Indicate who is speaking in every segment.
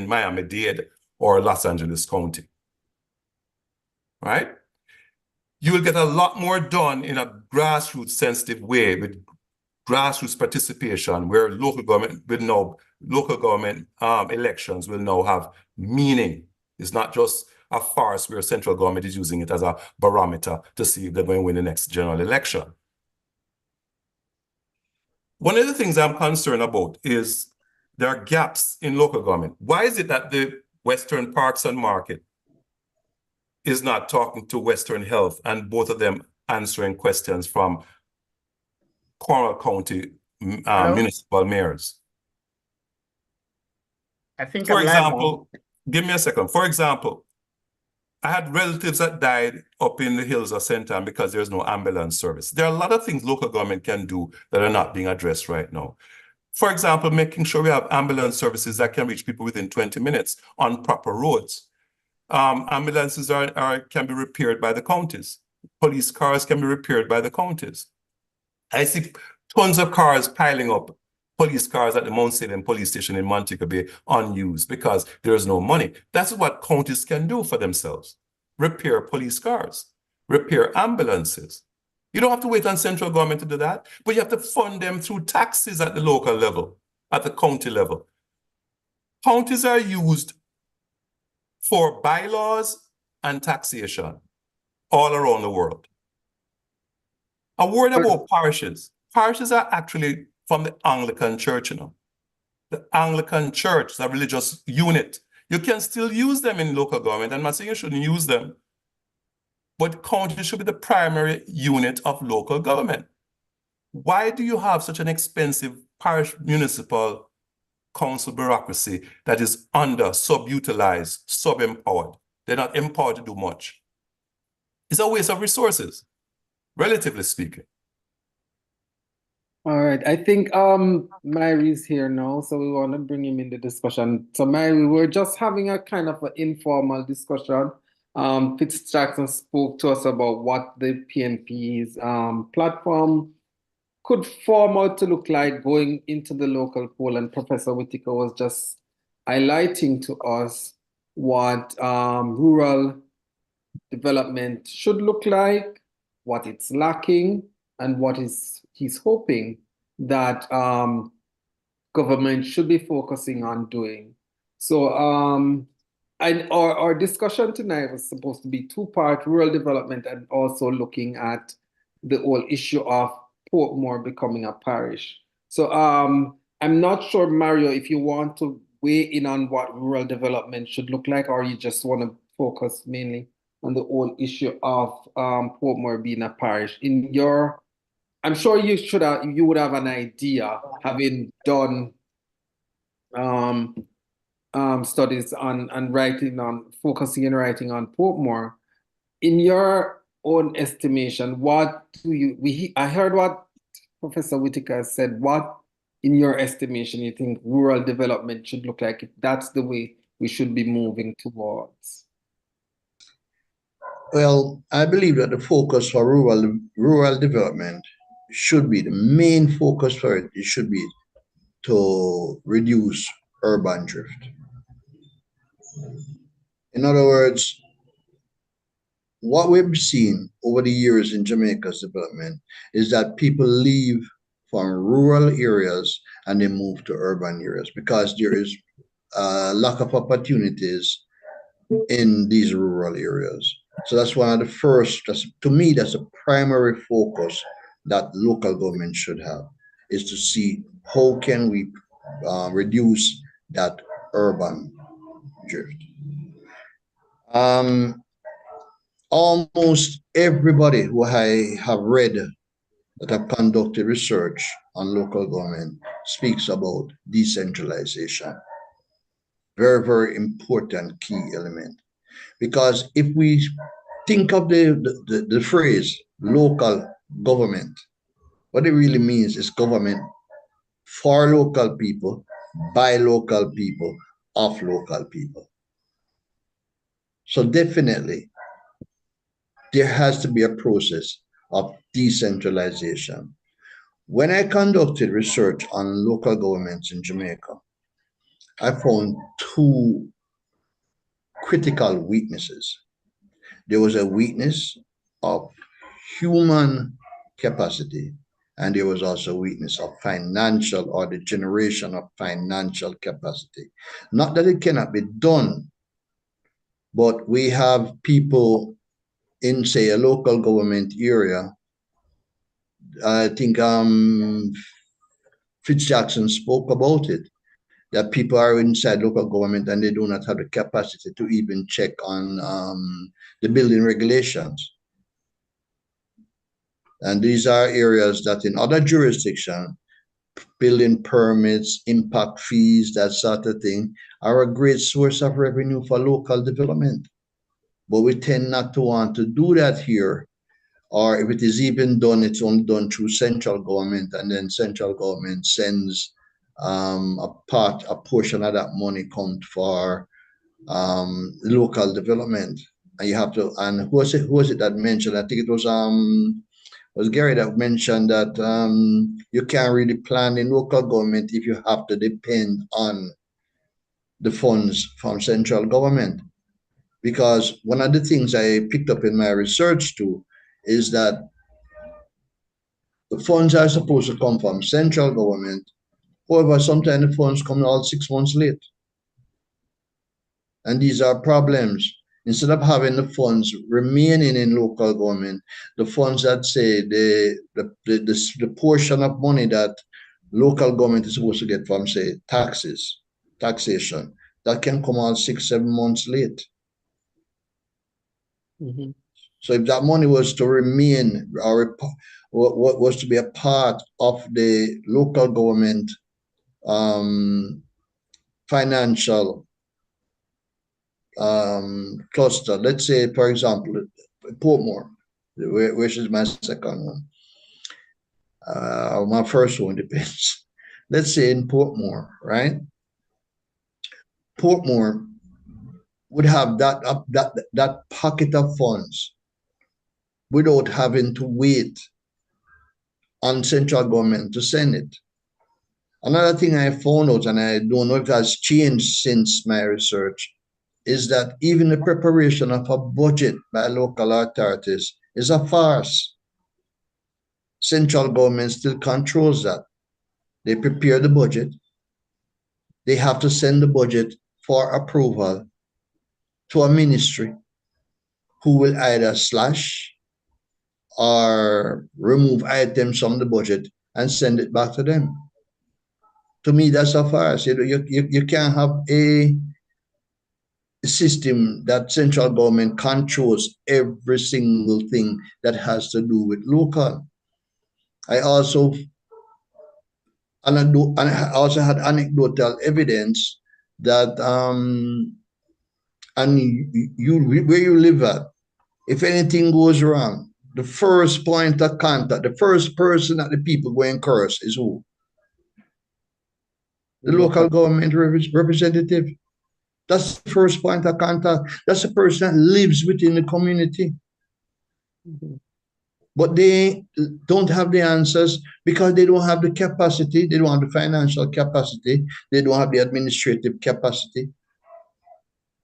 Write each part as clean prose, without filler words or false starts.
Speaker 1: Miami-Dade or Los Angeles County, right? You will get a lot more done in a grassroots sensitive way with grassroots participation, where local government elections will now have meaning. It's not just a farce where central government is using it as a barometer to see if they're going to win the next general election. One of the things I'm concerned about is there are gaps in local government. Why is it that the Western Parks and Market is not talking to Western Health, and both of them answering questions from Cornwall County municipal mayors?
Speaker 2: I think
Speaker 1: For example, give me a second. For example, I had relatives that died up in the hills of St. Anne because there's no ambulance service. There are a lot of things local government can do that are not being addressed right now. For example, making sure we have ambulance services that can reach people within 20 minutes on proper roads. Ambulances can be repaired by the counties. Police cars can be repaired by the counties. I see tons of cars piling up, police cars at the Mount Salem police station in Montego Bay unused because there's no money. That's what counties can do for themselves. Repair police cars, repair ambulances. You don't have to wait on central government to do that, but you have to fund them through taxes at the local level, at the county level. Counties are used for bylaws and taxation all around the world. A word about parishes. Parishes are actually from the Anglican Church, you know. The Anglican Church is a religious unit. You can still use them in local government. I'm not saying you shouldn't use them, but county should be the primary unit of local government. Why do you have such an expensive parish municipal council bureaucracy that is subutilized, sub-empowered? They're not empowered to do much. It's a waste of resources, relatively speaking.
Speaker 3: All right, I think Myrie's here now, so we want to bring him in the discussion. So Myrie, we're just having a kind of an informal discussion. Fitz Jackson spoke to us about what the PNP's platform could form out to look like going into the local poll, and Professor Whitaker was just highlighting to us what rural development should look like, what it's lacking, and what he's hoping that government should be focusing on doing. So our discussion tonight was supposed to be two-part: rural development and also looking at the whole issue of Portmore becoming a parish. So I'm not sure, Mario, if you want to weigh in on what rural development should look like, or you just want to focus mainly on the whole issue of Portmore being a parish. In your, I'm sure you would have an idea, having done studies on writing on focusing and writing on Portmore. In your own estimation, what do you? I heard what Professor Whitaker said. What, in your estimation, you think rural development should look like, if that's the way we should be moving towards?
Speaker 4: Well, I believe that the focus for rural development should be, the main focus for it, it should be to reduce urban drift. In other words, what we've seen over the years in Jamaica's development is that people leave from rural areas and they move to urban areas because there is a lack of opportunities in these rural areas. So that's one of the first, to me, that's a primary focus that local government should have, is to see how can we reduce that urban drift. Almost everybody who I have read that have conducted research on local government speaks about decentralization. Very, very important key element. Because if we think of the phrase local government, what it really means is government for local people, by local people, of local people. So definitely, there has to be a process of decentralization. When I conducted research on local governments in Jamaica, I found two critical weaknesses. There was a weakness of human capacity, and there was also a weakness of financial, or the generation of financial capacity. Not that it cannot be done, but we have people in, say, a local government area. I think Fitzjackson spoke about it, that people are inside local government and they do not have the capacity to even check on the building regulations. And these are areas that in other jurisdictions, building permits, impact fees, that sort of thing, are a great source of revenue for local development. But we tend not to want to do that here. Or if it is even done, it's only done through central government, and then central government sends a portion of that money comes for local development. And you have to, and who was it that mentioned? I think it was Gary that mentioned that you can't really plan in local government if you have to depend on the funds from central government. Because one of the things I picked up in my research too is that the funds are supposed to come from central government. However, sometimes the funds come out 6 months late. And these are problems. Instead of having the funds remaining in local government, the funds that say the portion of money that local government is supposed to get from, say, taxation, that can come out 6-7 months late.
Speaker 3: Mm-hmm.
Speaker 4: So if that money was to remain, or was to be a part of the local government financial cluster, let's say, for example, Portmore, which is my second one, my first one depends. Let's say in Portmore, right? Portmore would have that pocket of funds without having to wait on central government to send it. Another thing I found out, and I don't know if that's changed since my research, is that even the preparation of a budget by local authorities is a farce. Central government still controls that. They prepare the budget. They have to send the budget for approval to a ministry who will either slash or remove items from the budget and send it back to them. To me, that's a farce. You can't have a system that central government controls every single thing that has to do with local. I also had anecdotal evidence that and where you live at, if anything goes wrong, the first point of contact, the first person that the people go and curse is who? The local government representative. That's the first point of contact. That's the person that lives within the community.
Speaker 3: Mm-hmm.
Speaker 4: But they don't have the answers because they don't have the capacity. They don't have the financial capacity. They don't have the administrative capacity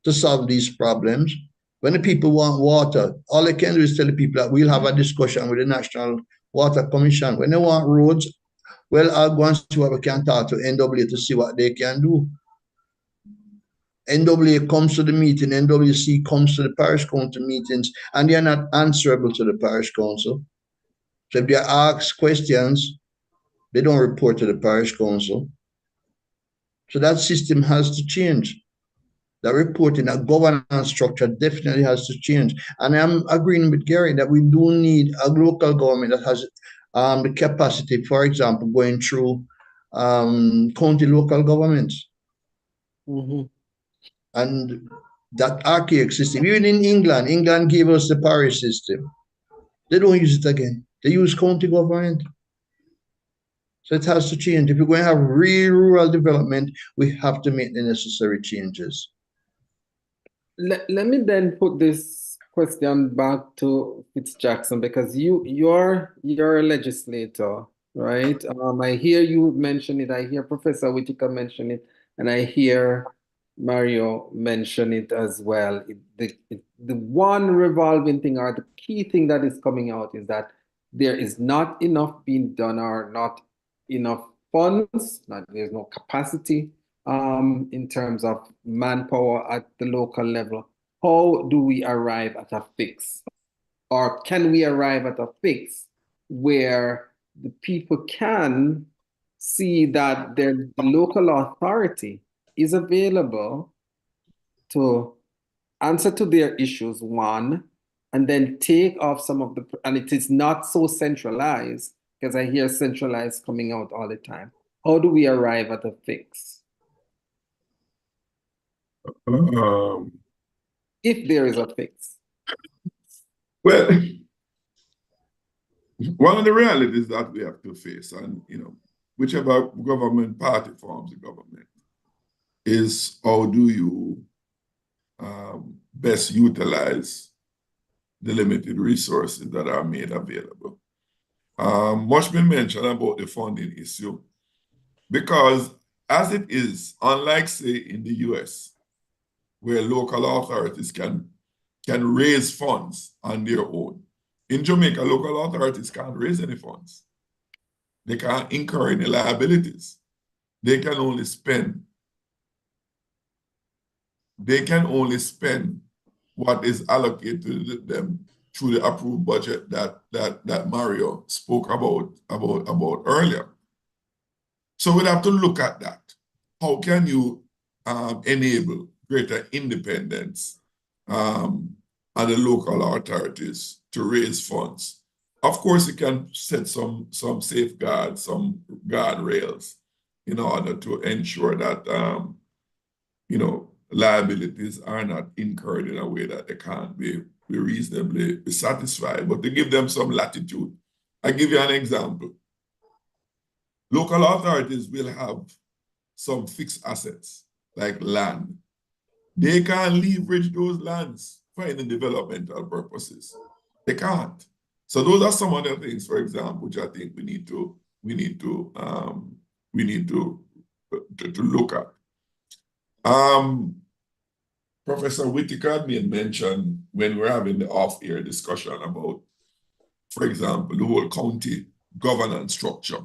Speaker 4: to solve these problems. When the people want water, all they can do is tell the people that we'll have a discussion with the National Water Commission. When they want roads, well, I'll go and see what we can talk to NWA to see what they can do. NWA comes to the meeting, NWC comes to the parish council meetings, and they are not answerable to the parish council. So if they are asked questions, they don't report to the parish council. So that system has to change. That reporting, that governance structure definitely has to change. And I'm agreeing with Gary that we do need a local government that has the capacity, for example, going through county local governments.
Speaker 3: Mm-hmm.
Speaker 4: And that archaic system, even in England gave us the parish system. They don't use it again. They use county government. So it has to change. If we're going to have real rural development, we have to make the necessary changes.
Speaker 3: Let me then put this question back to Fitzjackson, because you're a legislator, right? I hear you mention it. I hear Professor Whitaker mention it. and I hear Mario mention it as well. The one revolving thing or the key thing that is coming out is that there is not enough being done or not enough funds, there's no capacity in terms of manpower at the local level. How do we arrive at a fix? Or can we arrive at a fix where the people can see that the local authority is available to answer to their issues, one, and then take off some of the, and it is not so centralized, because I hear centralized coming out all the time. How do we arrive at a fix? If there is a fix.
Speaker 2: Well, one of the realities that we have to face, and whichever government party forms the government, is how do you best utilize the limited resources that are made available. Much been mentioned about the funding issue, because as it is, unlike say in the US, where local authorities can raise funds on their own, in Jamaica, local authorities can't raise any funds. They can't incur any liabilities. They can only spend what is allocated to them through the approved budget that Mario spoke about earlier. So we'd have to look at that. How can you enable greater independence on the local authorities to raise funds? Of course, you can set some safeguards, some guardrails in order to ensure that liabilities are not incurred in a way that they can't be reasonably satisfied, but to give them some latitude. I give you an example. Local authorities will have some fixed assets like land. They can't leverage those lands for any developmental purposes. They can't. So those are some of the things, for example, which I think we need to look at. Professor Whitaker made mention when we're having the off-air discussion about, for example, the whole county governance structure.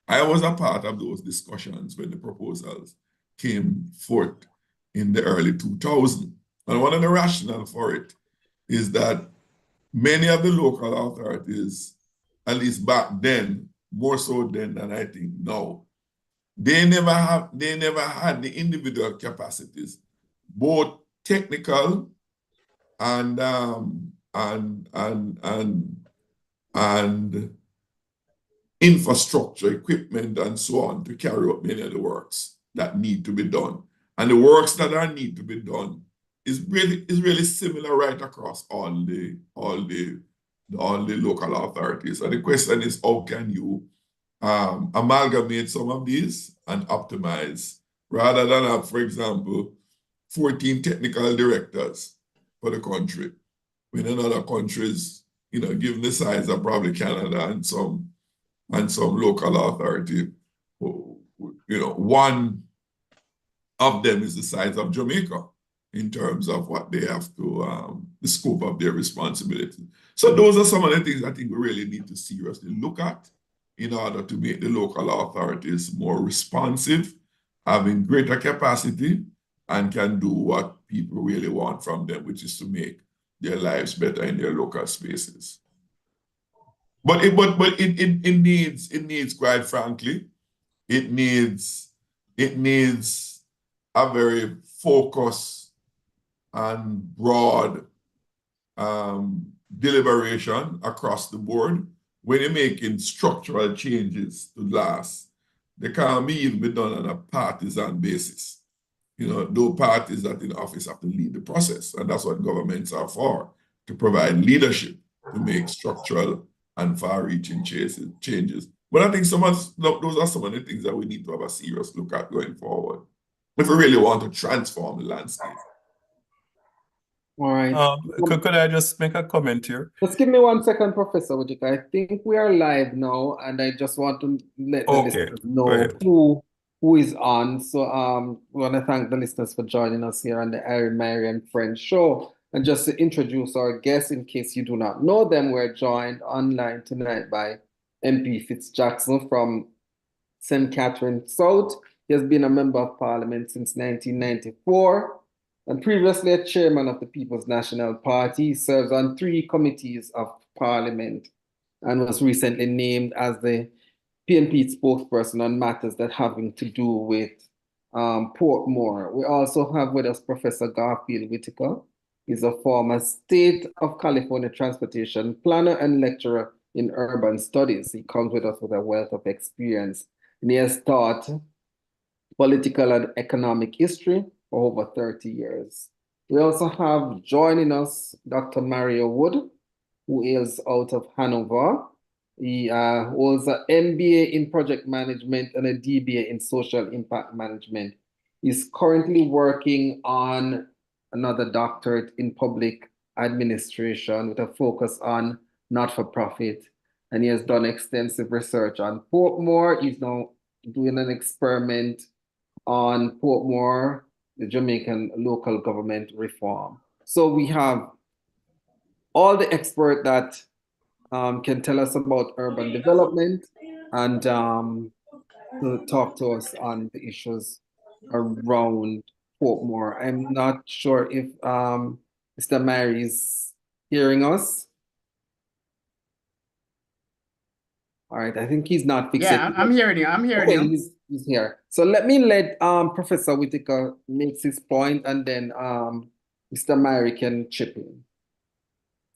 Speaker 2: I was a part of those discussions when the proposals came forth in the early 2000s. And one of the rationale for it is that many of the local authorities, at least back then, more so then than I think now, they never had the individual capacities, both technical and infrastructure, equipment, and so on to carry out many of the works that need to be done. And the works that are need to be done is really similar right across all the local authorities. And the question is, how can you amalgamate some of these and optimize, rather than have, for example, 14 technical directors for the country, when in other countries, given the size of probably Canada and some local authority, one of them is the size of Jamaica in terms of what they have to, the scope of their responsibility. So those are some of the things I think we really need to seriously look at in order to make the local authorities more responsive, having greater capacity, and can do what people really want from them, which is to make their lives better in their local spaces. But it needs, quite frankly, it needs a very focused and broad deliberation across the board. When you're making structural changes to last, they can't even be done on a partisan basis. Those parties that in office have to lead the process, and that's what governments are for, to provide leadership to make structural and far-reaching changes. But I think those are some of the things that we need to have a serious look at going forward, if we really want to transform the landscape.
Speaker 3: All right.
Speaker 1: Could I just make a comment here?
Speaker 3: Just give me 1 second, Professor Whitaker. I think we are live now, and I just want to let the listeners know who who is on. So we want to thank the listeners for joining us here on the Irie Myrie and Friends show. And just to introduce our guests, in case you do not know them, we're joined online tonight by MP Fitzjackson from St. Catherine South. He has been a member of Parliament since 1994 and previously a chairman of the People's National Party. He serves on 3 committees of Parliament and was recently named as the PNP spokesperson on matters that having to do with Portmore. We also have with us Professor Garfield Whitaker. He's a former State of California transportation planner and lecturer in urban studies. He comes with us with a wealth of experience, and he has taught political and economic history for over 30 years. We also have joining us Dr. Mario Wood, who is out of Hanover. He holds an MBA in project management and a DBA in social impact management. He's currently working on another doctorate in public administration with a focus on not-for-profit. And he has done extensive research on Portmore. He's now doing an experiment on Portmore, the Jamaican local government reform. So we have all the expert that can tell us about urban development and to talk to us on the issues around Portmore. I'm not sure if Mr. Myrie is hearing us. All right, I think he's not fixing.
Speaker 5: Yeah, I'm hearing you. I'm hearing
Speaker 3: Okay,
Speaker 5: you.
Speaker 3: he's here. So let me let Professor Whitaker make his point, and then Mr. Myrie can chip in.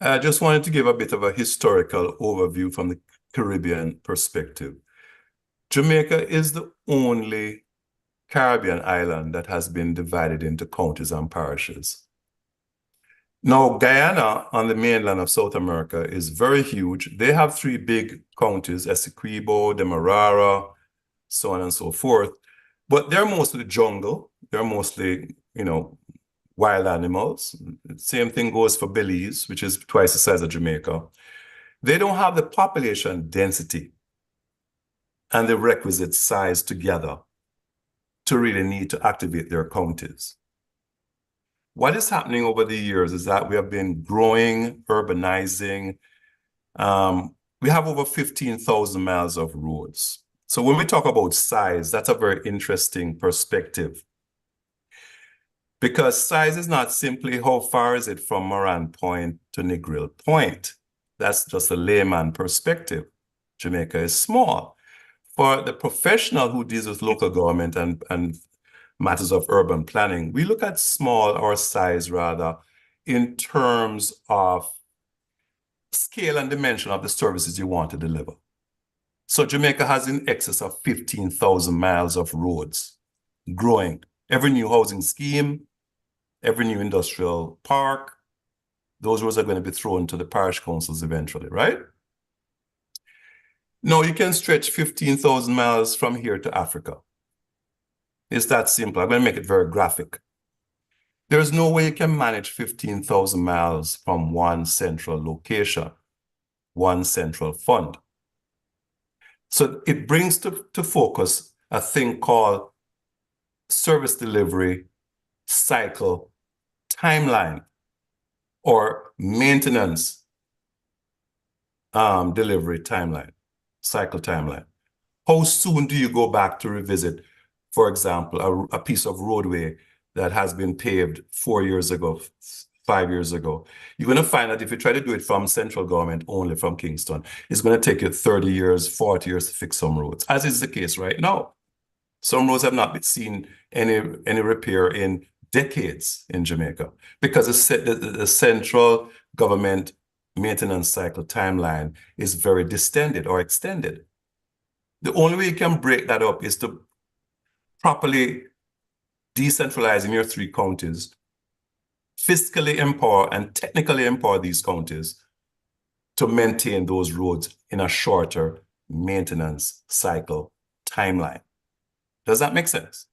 Speaker 1: I just wanted to give a bit of a historical overview from the Caribbean perspective. Jamaica is the only Caribbean island that has been divided into counties and parishes. Now, Guyana on the mainland of South America is very huge. They have 3 big counties, Essequibo, Demerara, so on and so forth. But they're mostly jungle. They're mostly, wild animals. Same thing goes for Belize, which is twice the size of Jamaica. They don't have the population density and the requisite size together to really need to activate their counties. What is happening over the years is that we have been growing, urbanizing. We have over 15,000 miles of roads. So when we talk about size, that's a very interesting perspective. Because size is not simply how far is it from Moran Point to Negril Point. That's just a layman perspective. Jamaica is small. For the professional who deals with local government and matters of urban planning, we look at small or size rather in terms of scale and dimension of the services you want to deliver. So Jamaica has in excess of 15,000 miles of roads growing. Every new housing scheme, every new industrial park, those roads are going to be thrown to the parish councils eventually, right? Now you can stretch 15,000 miles from here to Africa. It's that simple. I'm going to make it very graphic. There's no way you can manage 15,000 miles from one central location, one central fund. So it brings to focus a thing called service delivery cycle timeline or maintenance delivery timeline, cycle timeline. How soon do you go back to revisit, for example, a piece of roadway that has been paved 4 years ago, 5 years ago? You're going to find that if you try to do it from central government only, from Kingston, it's going to take you 30 years, 40 years to fix some roads, as is the case right now. Some roads have not been seen any repair in decades in Jamaica because the central government maintenance cycle timeline is very distended or extended. The only way you can break that up is to properly decentralize in your 3 counties, fiscally empower and technically empower these counties to maintain those roads in a shorter maintenance cycle timeline. Does that make sense?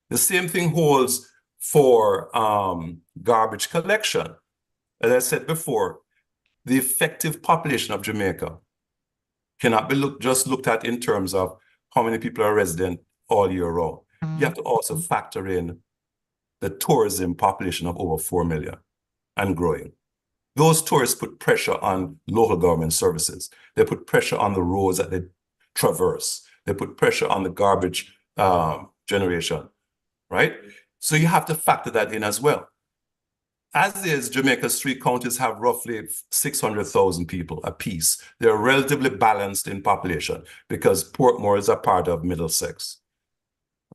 Speaker 1: The same thing holds for garbage collection. As I said before, the effective population of Jamaica cannot be just looked at in terms of how many people are resident all year round. You have to also factor in the tourism population of over 4 million and growing. Those tourists put pressure on local government services. They put pressure on the roads that they traverse. They put pressure on the garbage generation, right? So you have to factor that in as well. As is, Jamaica's 3 counties have roughly 600,000 people apiece. They're relatively balanced in population because Portmore is a part of Middlesex,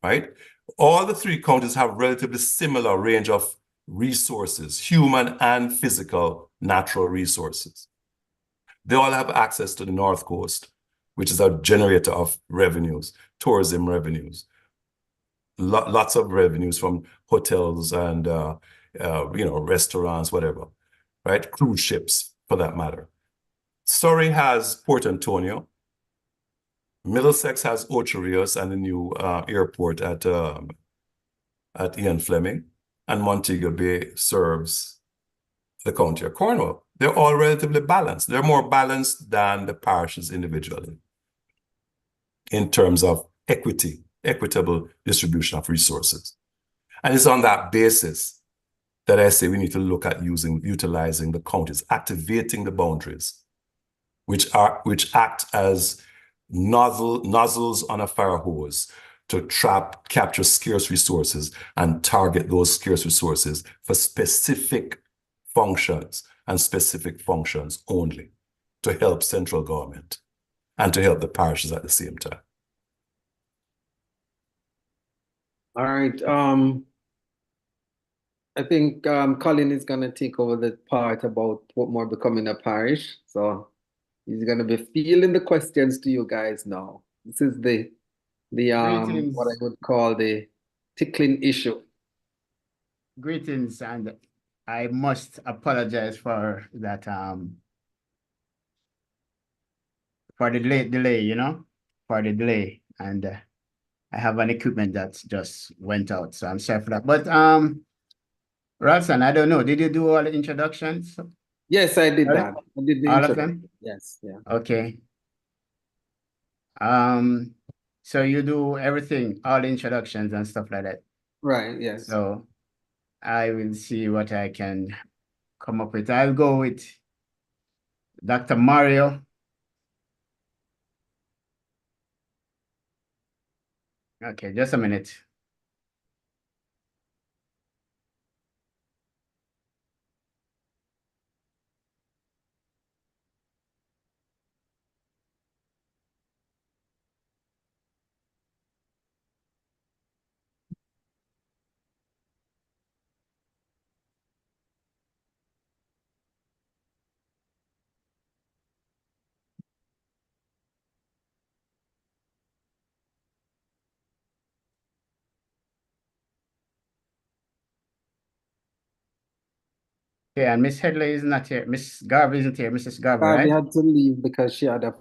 Speaker 1: right? All the 3 counties have relatively similar range of resources, human and physical natural resources. They all have access to the North Coast, which is a generator of revenues, tourism revenues, lots of revenues from hotels and restaurants, whatever, right? Cruise ships, for that matter. Surrey has Port Antonio. Middlesex has Ocho Rios and the new airport at Ian Fleming, and Montego Bay serves the county of Cornwall. They're all relatively balanced. They're more balanced than the parishes individually in terms of equitable distribution of resources. And it's on that basis that I say we need to look at utilizing the counties, activating the boundaries, which act as nozzles on a fire hose to capture scarce resources and target those scarce resources for specific functions and specific functions only to help central government and to help the parishes at the same time.
Speaker 3: All right. I think Colin is going to take over the part about Portmore becoming a parish. So he's going to be fielding the questions to you guys now. This is the what I would call the tickling issue.
Speaker 5: Greetings, and I must apologize for that for the delay, for the delay, and I have an equipment that just went out, so I'm sorry for that. But Ralston, I don't know, did you do all the introductions?
Speaker 3: Yes, I did that. I did the
Speaker 5: all of
Speaker 3: introduction.
Speaker 5: them?
Speaker 3: Yes, yeah.
Speaker 5: Okay. So you do everything, all the introductions and stuff like that.
Speaker 3: Right, yes.
Speaker 5: So I will see what I can come up with. I'll go with Dr. Mario. Okay, just a minute. Okay, and Miss Headley is not here. Miss Garvey isn't here. Mrs. Garvey,
Speaker 3: Garvey
Speaker 5: right?
Speaker 3: had to leave because she had a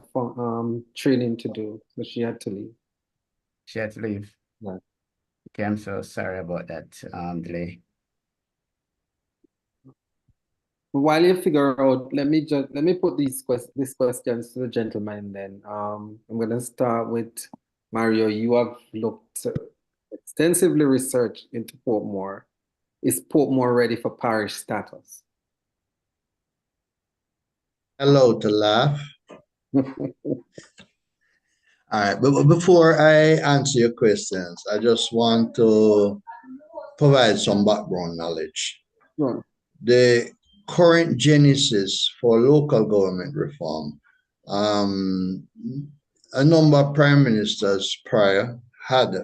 Speaker 3: training to do, so she had to leave.
Speaker 5: She had to leave.
Speaker 3: Yeah.
Speaker 5: Okay, I'm so sorry about that delay.
Speaker 3: While you figure out, let me put these questions to the gentleman then. I'm going to start with Mario. You have looked extensively researched into Portmore. Is Portmore ready for parish status?
Speaker 4: Allowed to laugh. All right, but before I answer your questions, I just want to provide some background knowledge.
Speaker 3: Sure.
Speaker 4: The current genesis for local government reform, a number of prime ministers prior had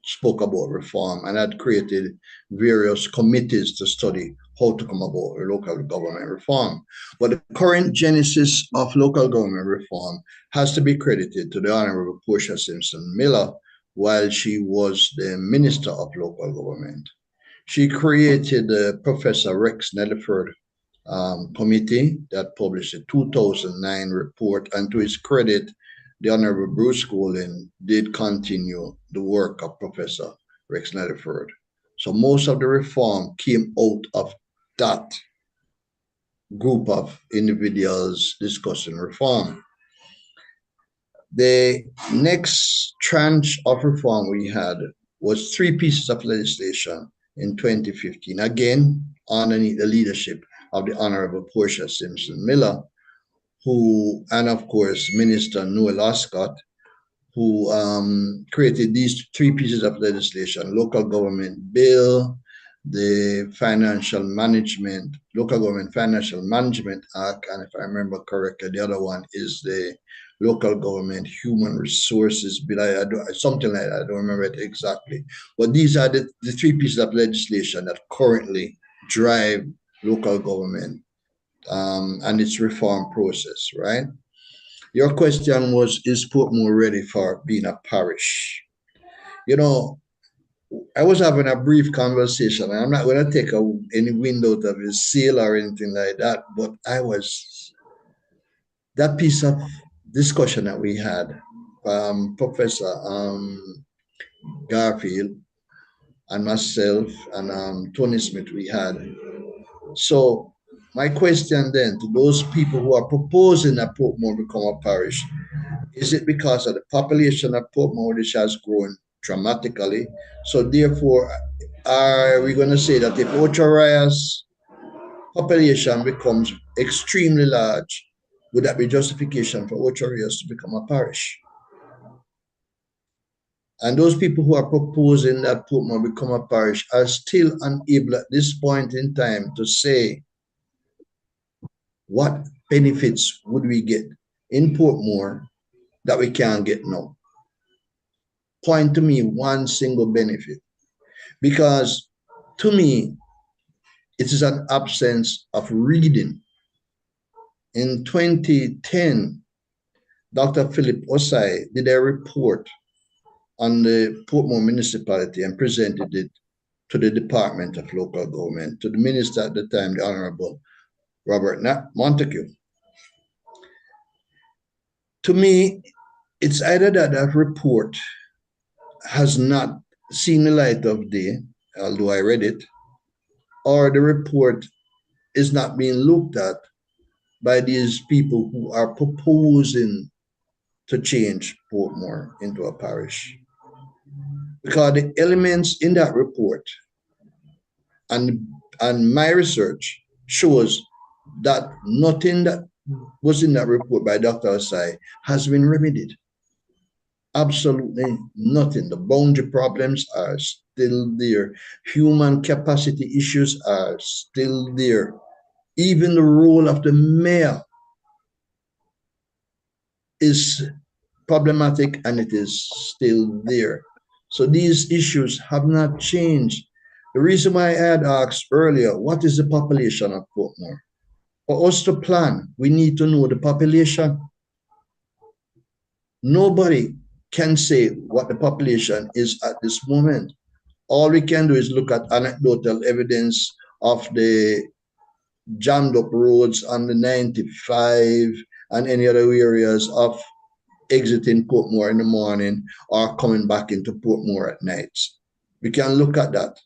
Speaker 4: spoke about reform and had created various committees to study how to come about local government reform. But the current genesis of local government reform has to be credited to the Honorable Portia Simpson Miller while she was the Minister of Local Government. She created the Professor Rex Nedleford committee that published a 2009 report, and to his credit, the Honorable Bruce Golding did continue the work of Professor Rex Nedleford. So most of the reform came out of that group of individuals discussing reform. The next tranche of reform we had was 3 pieces of legislation in 2015, again, underneath the leadership of the Honorable Portia Simpson Miller, who, and of course, Minister Noel Oscott, who created these 3 pieces of legislation: local government bill, the Local Government Financial Management Act, and if I remember correctly, the other one is the Local Government Human Resources Bill, something like that, I don't remember it exactly. But these are the 3 pieces of legislation that currently drive local government and its reform process, right? Your question was, is Portmore ready for being a parish? You know, I was having a brief conversation, and I'm not going to take any wind out of his sail or anything like that, but that piece of discussion that we had, Professor Garfield and myself and Tony Smith, we had. So my question then to those people who are proposing that Portmore become a parish, is it because of the population of Portmore, which has grown dramatically? So therefore, are we going to say that if Ocho Rios population becomes extremely large, would that be justification for Ocho Rios to become a parish? And those people who are proposing that Portmore become a parish are still unable at this point in time to say what benefits would we get in Portmore that we can't get now. Point to me one single benefit, because to me, it is an absence of reading. In 2010, Dr. Philip Osai did a report on the Portmore municipality and presented it to the Department of Local Government, to the minister at the time, the Honorable Robert Montague. To me, it's either that report has not seen the light of day, although I read it, or the report is not being looked at by these people who are proposing to change Portmore into a parish. Because the elements in that report and my research shows that nothing that was in that report by Dr. Osai has been remedied. Absolutely nothing. The boundary problems are still there. Human capacity issues are still there. Even the role of the mayor is problematic, and it is still there. So these issues have not changed. The reason why I had asked earlier, what is the population of Portmore? For us to plan, we need to know the population. Nobody can say what the population is at this moment. All we can do is look at anecdotal evidence of the jammed up roads on the 95 and any other areas of exiting Portmore in the morning or coming back into Portmore at night. We can look at that.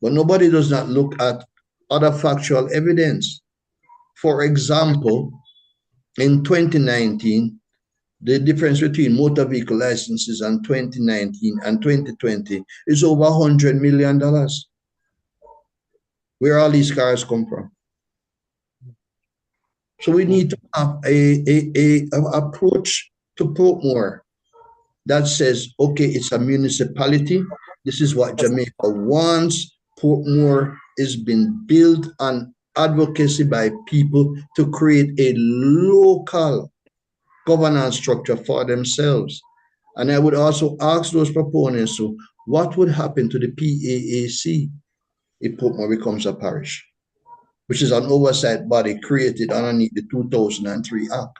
Speaker 4: But nobody does not look at other factual evidence. For example, in 2019, the difference between motor vehicle licenses in 2019 and 2020 is over $100 million. Where all these cars come from? So we need to have a approach to Portmore that says, okay, it's a municipality. This is what Jamaica wants. Portmore is being built on advocacy by people to create a local governance structure for themselves. And I would also ask those proponents, so what would happen to the PAAC if Portmore becomes a parish, which is an oversight body created underneath the 2003 Act.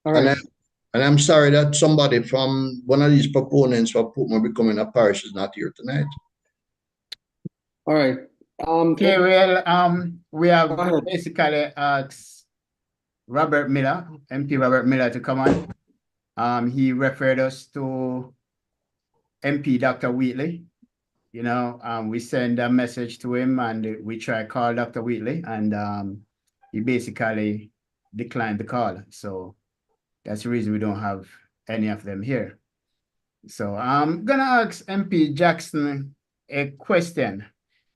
Speaker 3: All right.
Speaker 4: And I'm sorry that somebody from one of these proponents for Portmore becoming a parish is not here tonight.
Speaker 3: All right.
Speaker 5: Okay, well, we
Speaker 3: Go
Speaker 5: have
Speaker 3: ahead.
Speaker 5: basically asked Robert Miller, MP Robert Miller, to come on. He referred us to MP Dr. Wheatley. You know, we send a message to him and we try to call Dr. Wheatley, and he basically declined the call. So that's the reason we don't have any of them here. So I'm gonna ask MP Jackson a question.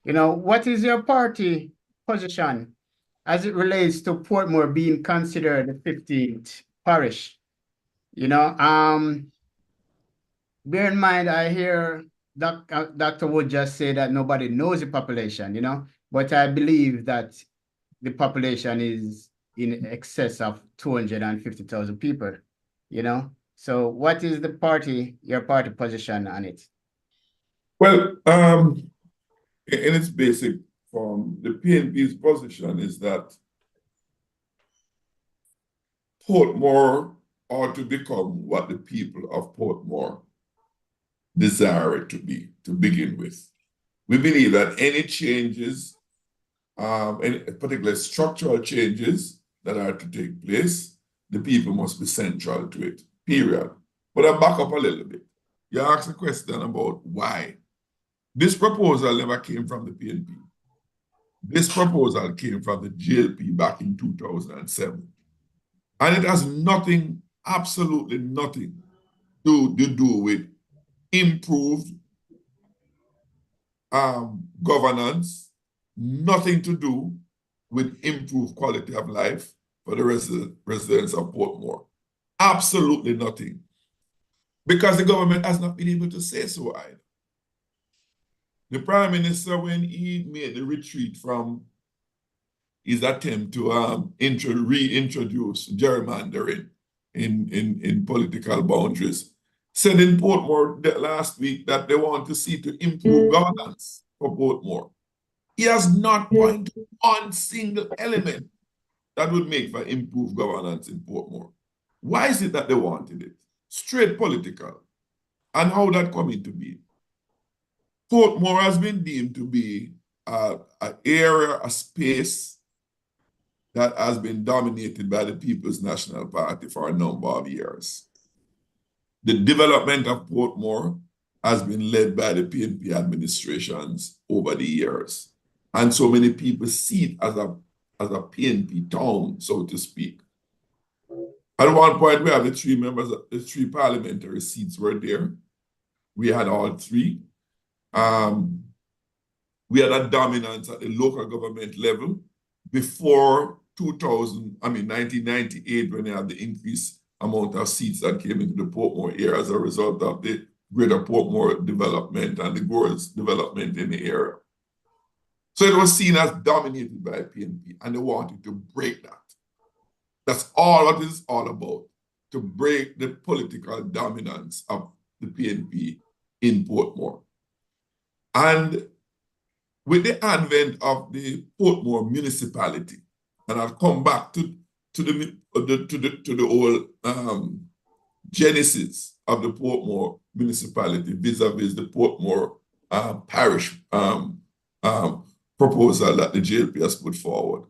Speaker 5: What is your party position as it relates to Portmore being considered the 15th parish? Bear in mind, I hear Dr. Wood just say that nobody knows the population, but I believe that the population is in excess of 250,000 people, So what is your party position on it?
Speaker 2: Well, in its basic form, the PNP's position is that Portmore ought to become what the people of Portmore desire it to be, to begin with. We believe that any changes, any particular structural changes that are to take place, the people must be central to it, period. But I'll back up a little bit. You asked a question about why. This proposal never came from the PNP. This proposal came from the JLP back in 2007. And it has nothing, absolutely nothing to do with improved governance, nothing to do with improved quality of life for the residents of Portmore. Absolutely nothing. Because the government has not been able to say so either. The Prime Minister, when he made the retreat from his attempt to reintroduce gerrymandering in political boundaries, said in Portmore last week that they want to see to improve governance for Portmore. He has not pointed to one single element that would make for improved governance in Portmore. Why is it that they wanted it? Straight political. And how that come into being? Portmore has been deemed to be an area, a space that has been dominated by the People's National Party for a number of years. The development of Portmore has been led by the PNP administrations over the years. And so many people see it as a PNP town, so to speak. At one point, we have the three parliamentary seats were there. We had all three. We had a dominance at the local government level before 1998, when they had the increased amount of seats that came into the Portmore area as a result of the greater Portmore development and the growth development in the area. So it was seen as dominated by PNP, and they wanted to break that. That's all what it's all about, to break the political dominance of the PNP in Portmore. And with the advent of the Portmore municipality, and I'll come back to the whole genesis of the Portmore municipality vis-a-vis the Portmore parish proposal that the JLP has put forward.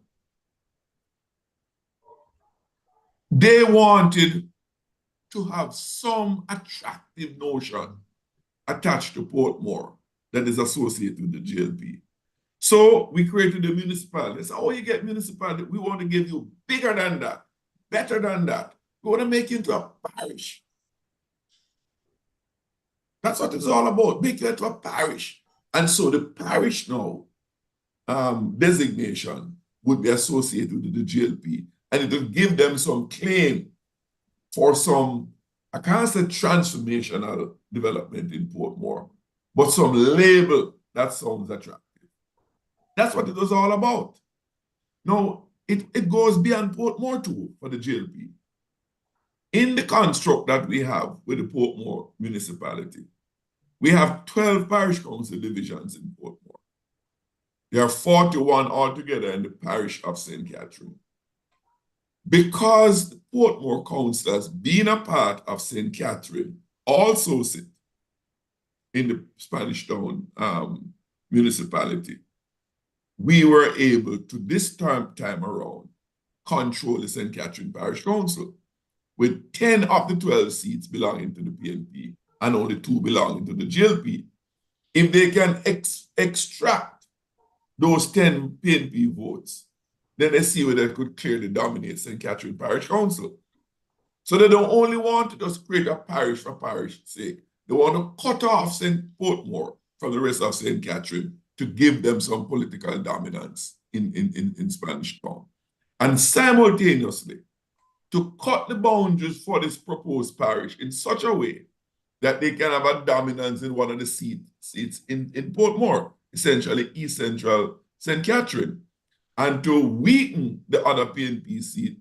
Speaker 2: They wanted to have some attractive notion attached to Portmore that is associated with the JLP. So we created a municipality. They said, oh, you get municipality. We want to give you bigger than that, better than that. We want to make you into a parish. That's what it's all about, make you into a parish. And so the parish now designation would be associated with the JLP, and it will give them some claim for some, I can't say transformational development in Portmore, but some label that sounds attractive. That's what it was all about. Now, it goes beyond Portmore too for the JLP. In the construct that we have with the Portmore municipality, we have 12 parish council divisions in Portmore. There are 41 altogether in the parish of St. Catherine. Because the Portmore councillors, being a part of St. Catherine, also sit in the Spanish Town municipality, we were able to, this time around, control the St. Catherine Parish Council, with 10 of the 12 seats belonging to the PNP and only 2 belonging to the JLP. If they can extract those 10 PNP votes then they see where they could clearly dominate St. Catherine Parish Council. So they don't only want to just create a parish for parish's sake. They want to cut off St. Portmore from the rest of St. Catherine to give them some political dominance in Spanish Town. And simultaneously, to cut the boundaries for this proposed parish in such a way that they can have a dominance in one of the seats in Portmore, essentially East Central St. Catherine, and to weaken the other PNP seat,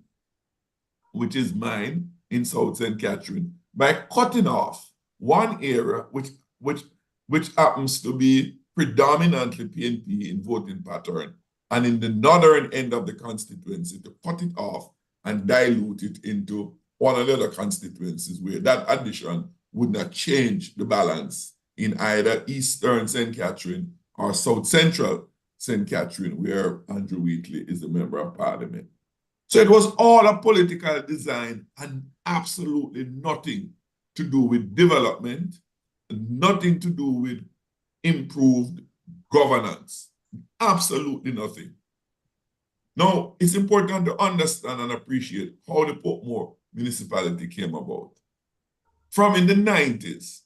Speaker 2: which is mine in South St. Catherine, by cutting off one area which happens to be predominantly PNP in voting pattern, and in the northern end of the constituency to cut it off and dilute it into one of the other constituencies where that addition would not change the balance in either Eastern St. Catherine or South Central St. Catherine, where Andrew Wheatley is the member of parliament. So it was all a political design and absolutely nothing to do with development, nothing to do with improved governance. Absolutely nothing. Now, it's important to understand and appreciate how the Portmore municipality came about. From in the 90s,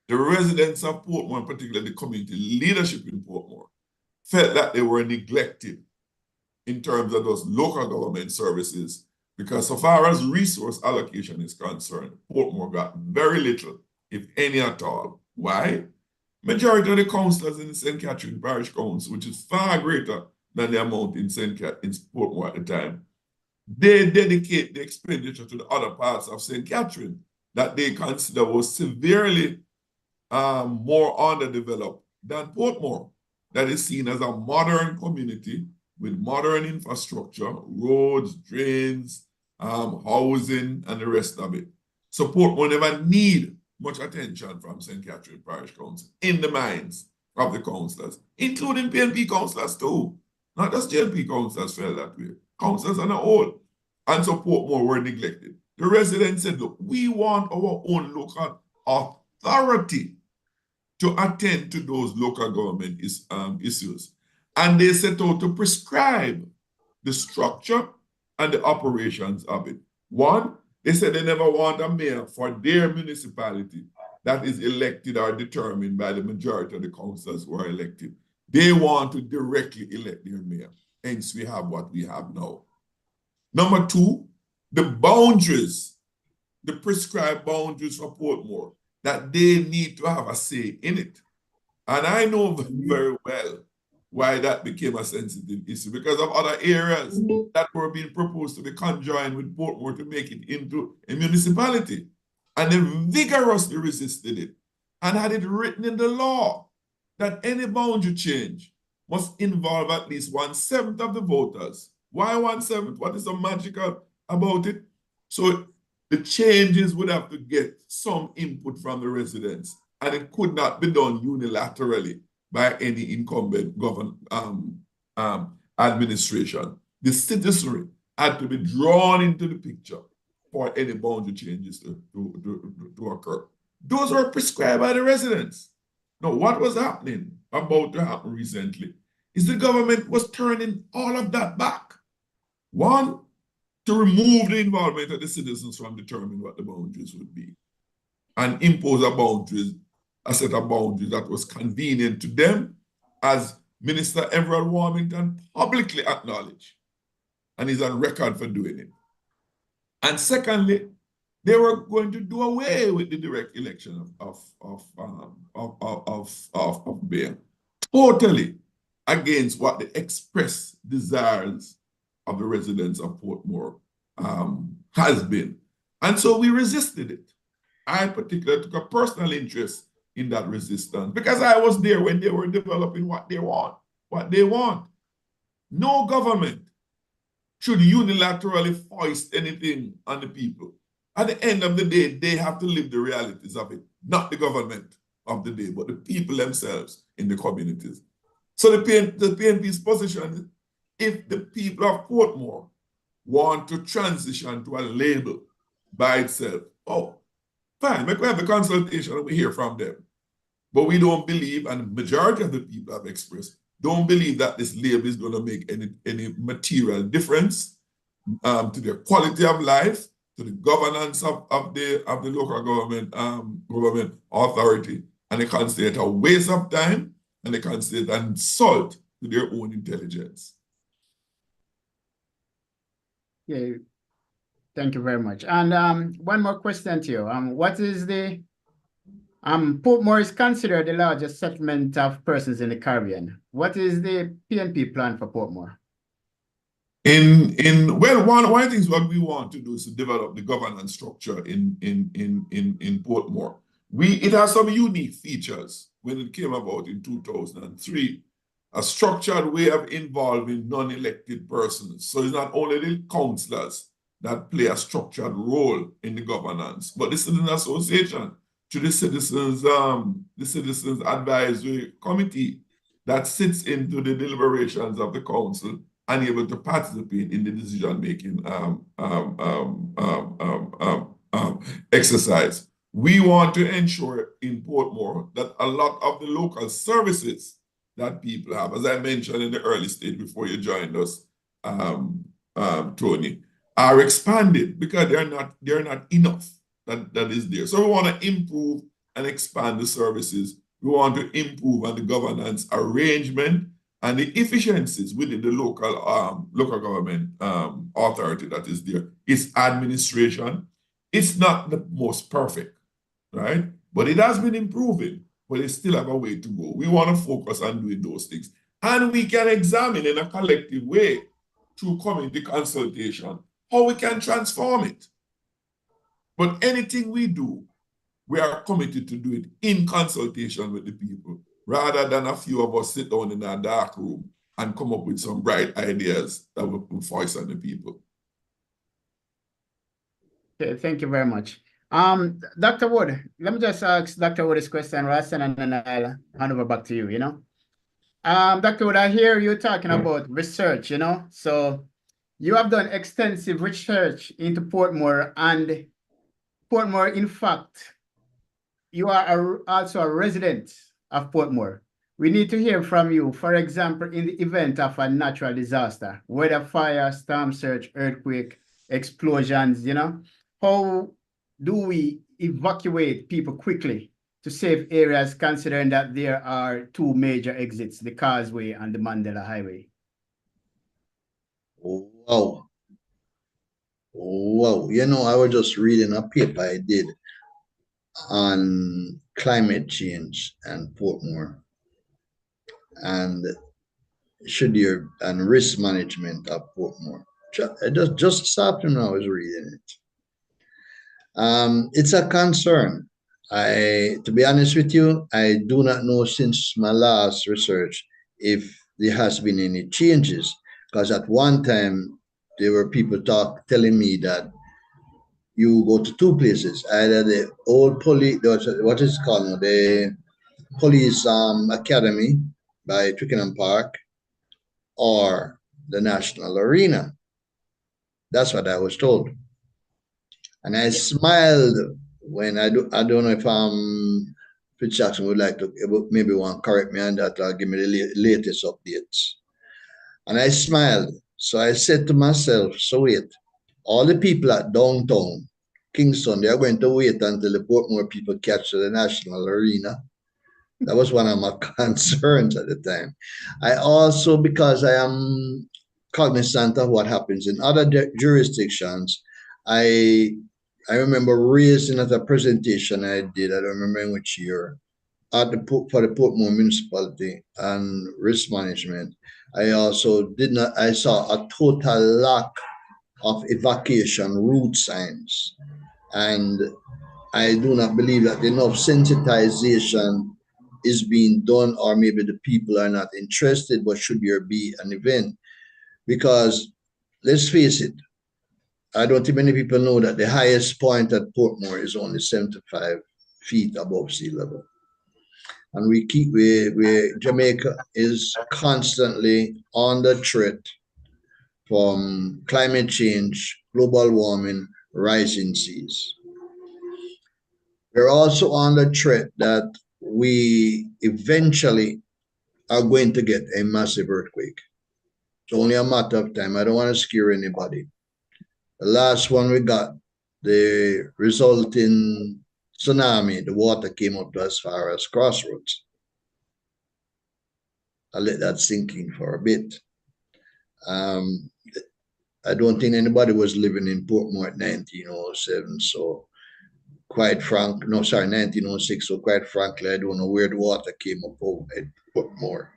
Speaker 2: the residents of Portmore, particularly the community leadership in Portmore, felt that they were neglected in terms of those local government services, because so far as resource allocation is concerned, Portmore got very little, if any at all. Why? Majority of the councillors in the St. Catherine Parish Council, which is far greater than the amount in Portmore at the time, they dedicate the expenditure to the other parts of St. Catherine that they consider was severely more underdeveloped than Portmore, that is seen as a modern community with modern infrastructure, roads, drains, housing, and the rest of it. So Portmore never need much attention from St. Catherine Parish Council in the minds of the councillors, including PNP councillors too. Not just JLP councillors felt that way. Councillors on the whole. And so Portmore were neglected. The residents said, look, we want our own local authority to attend to those local government issues. And they set out to prescribe the structure and the operations of it. One, they said they never want a mayor for their municipality that is elected or determined by the majority of the councillors who are elected. They want to directly elect their mayor. Hence, we have what we have now. Number two, the boundaries, the prescribed boundaries for Portmore, that they need to have a say in it. And I know very well why that became a sensitive issue, because of other areas that were being proposed to be conjoined with Portmore to make it into a municipality. And they vigorously resisted it and had it written in the law that any boundary change must involve at least 1/7 of the voters. Why 1/7? What is so magical about it? So the changes would have to get some input from the residents, and it could not be done unilaterally by any incumbent administration. The citizenry had to be drawn into the picture for any boundary changes to occur. Those were prescribed by the residents. Now, what was happening, about to happen recently, is the government was turning all of that back. One, to remove the involvement of the citizens from determining what the boundaries would be and impose a set of boundaries that was convenient to them, as Minister Everett Warmington publicly acknowledged, and is on record for doing it. And secondly, they were going to do away with the direct election of mayor, totally against what the express desires of the residents of Portmore has been. And so we resisted it. I particularly took a personal interest in that resistance because I was there when they were developing what they want. No government should unilaterally foist anything on the people. At the end of the day, they have to live the realities of it, not the government of the day, but the people themselves in the communities. So the PNP's position is, if the people of Portmore want to transition to a label by itself, oh, fine, we have a consultation and we hear from them. But we don't believe, and the majority of the people have expressed, don't believe that this label is going to make any material difference to the quality of life, to the governance of the local government authority, and they consider it a waste of time, and they consider it an insult to their own intelligence.
Speaker 5: Yeah, thank you very much. And one more question to you. What is the Portmore is considered the largest settlement of persons in the Caribbean. What is the PNP plan for Portmore?
Speaker 2: Well, one of the things what we want to do is to develop the governance structure in Portmore. It has some unique features when it came about in 2003. A structured way of involving non-elected persons. So it's not only the councillors that play a structured role in the governance, but the citizen association, to the citizens advisory committee that sits into the deliberations of the council and able to participate in the decision-making exercise. We want to ensure in Portmore that a lot of the local services that people have, as I mentioned in the early stage before you joined us, Tony, are expanded because they're not enough that is there. So we want to improve and expand the services. We want to improve on the governance arrangement and the efficiencies within the local government authority that is there. Its administration, it's not the most perfect, right? But it has been improving, but it still have a way to go. We want to focus on doing those things. And we can examine in a collective way through community consultation how we can transform it. But anything we do, we are committed to do it in consultation with the people, rather than a few of us sit down in a dark room and come up with some bright ideas that will put voice on the people.
Speaker 5: Okay, thank you very much. Dr. Wood, let me just ask Dr. Wood this question, Rastan, and then I'll hand over back to you, Dr. Wood, I hear you talking about research, so you have done extensive research into Portmore, and Portmore, in fact, you are also a resident of Portmore. We need to hear from you, for example, in the event of a natural disaster, whether fire, storm surge, earthquake, explosions, how do we evacuate people quickly to safe areas, considering that there are two major exits, the Causeway and the Mandela Highway?
Speaker 4: Wow. Wow. I was just reading a paper I did on climate change and Portmore and and risk management of Portmore. Just this afternoon I was reading it. It's a concern. To be honest with you, I do not know since my last research if there has been any changes, because at one time there were people telling me that you go to two places, either the old police, what is it called now, the police academy by Twickenham Park, or the National Arena. That's what I was told. And I smiled when I don't know if Fitz Jackson would like to maybe want to correct me on that or give me the latest updates. And I smiled. So I said to myself, so wait, all the people at downtown Kingston, they are going to wait until the Portmore people catch the National Arena. That was one of my concerns at the time. I also, because I am cognizant of what happens in other jurisdictions, I remember raising at a presentation I did, I don't remember in which year, for the Portmore municipality and risk management. I also I saw a total lack of evacuation route signs. And I do not believe that enough sensitization is being done, or maybe the people are not interested, but should there be an event? Because let's face it, I don't think many people know that the highest point at Portmore is only 75 feet above sea level. And Jamaica is constantly under threat from climate change, global warming, rising seas. We're also under threat that we eventually are going to get a massive earthquake. It's only a matter of time. I don't want to scare anybody. The last one we got, the resulting tsunami, the water came up to as far as Crossroads. I'll let that sink in for a bit. I don't think anybody was living in Portmore at 1907, so quite frank, no, sorry, 1906, so quite frankly, I don't know where the water came up over at Portmore.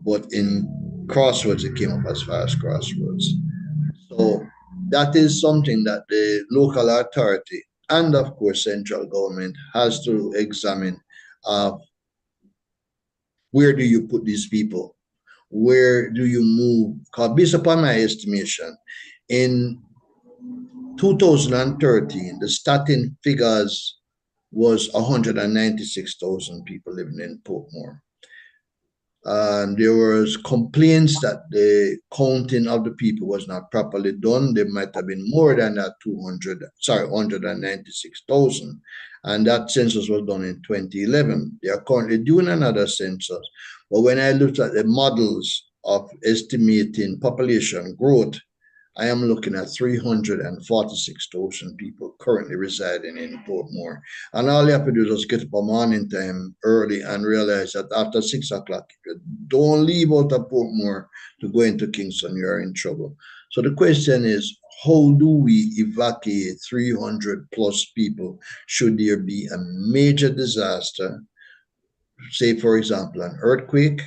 Speaker 4: But in Crossroads, it came up as far as Crossroads. So that is something that the local authority and, of course, central government has to examine. Where do you put these people? Where do you move? Because based upon my estimation, in 2013, the starting figures was 196,000 people living in Portmore. And there was complaints that the counting of the people was not properly done. There might have been more than that 196,000. And that census was done in 2011. They are currently doing another census. But when I looked at the models of estimating population growth, I am looking at 346,000 people currently residing in Portmore. And all you have to do is just get up a morning time early and realize that after 6 o'clock, if you don't leave out of Portmore to go into Kingston, you're in trouble. So the question is, how do we evacuate 300 plus people should there be a major disaster, say, for example, an earthquake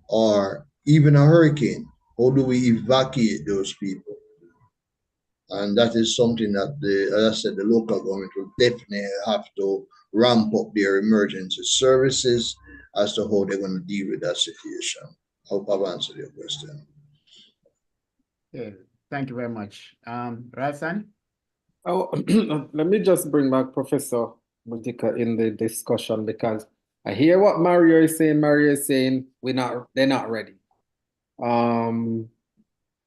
Speaker 4: or even a hurricane? How do we evacuate those people? And that is something that, as I said, the local government will definitely have to ramp up their emergency services as to how they're going to deal with that situation. I hope I've answered your question.
Speaker 5: Yeah, thank you very much. Rasan?
Speaker 3: Oh, let me just bring back Professor Mutika in the discussion, because I hear what Mario is saying. Mario is saying they're not ready.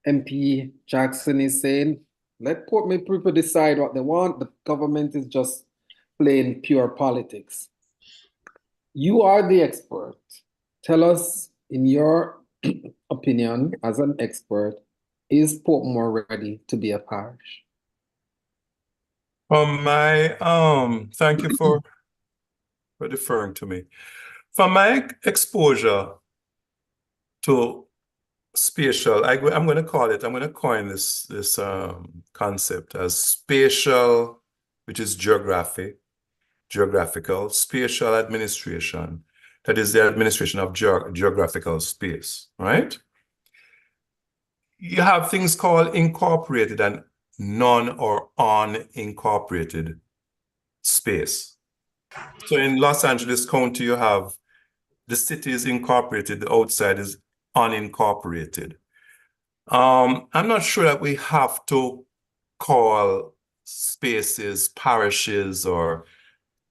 Speaker 3: MP Jackson is saying, let Portmore people decide what they want. The government is just playing pure politics. You are the expert. Tell us, in your opinion, as an expert, is Portmore ready to be a parish?
Speaker 1: Thank you for deferring to me. From my exposure to spatial, I'm going to coin this concept as spatial, which is geographical, spatial administration. That is the administration of geographical space, right? You have things called incorporated and non or unincorporated space. So in Los Angeles County, you have the city is incorporated, the outside is unincorporated. I'm not sure that we have to call spaces parishes or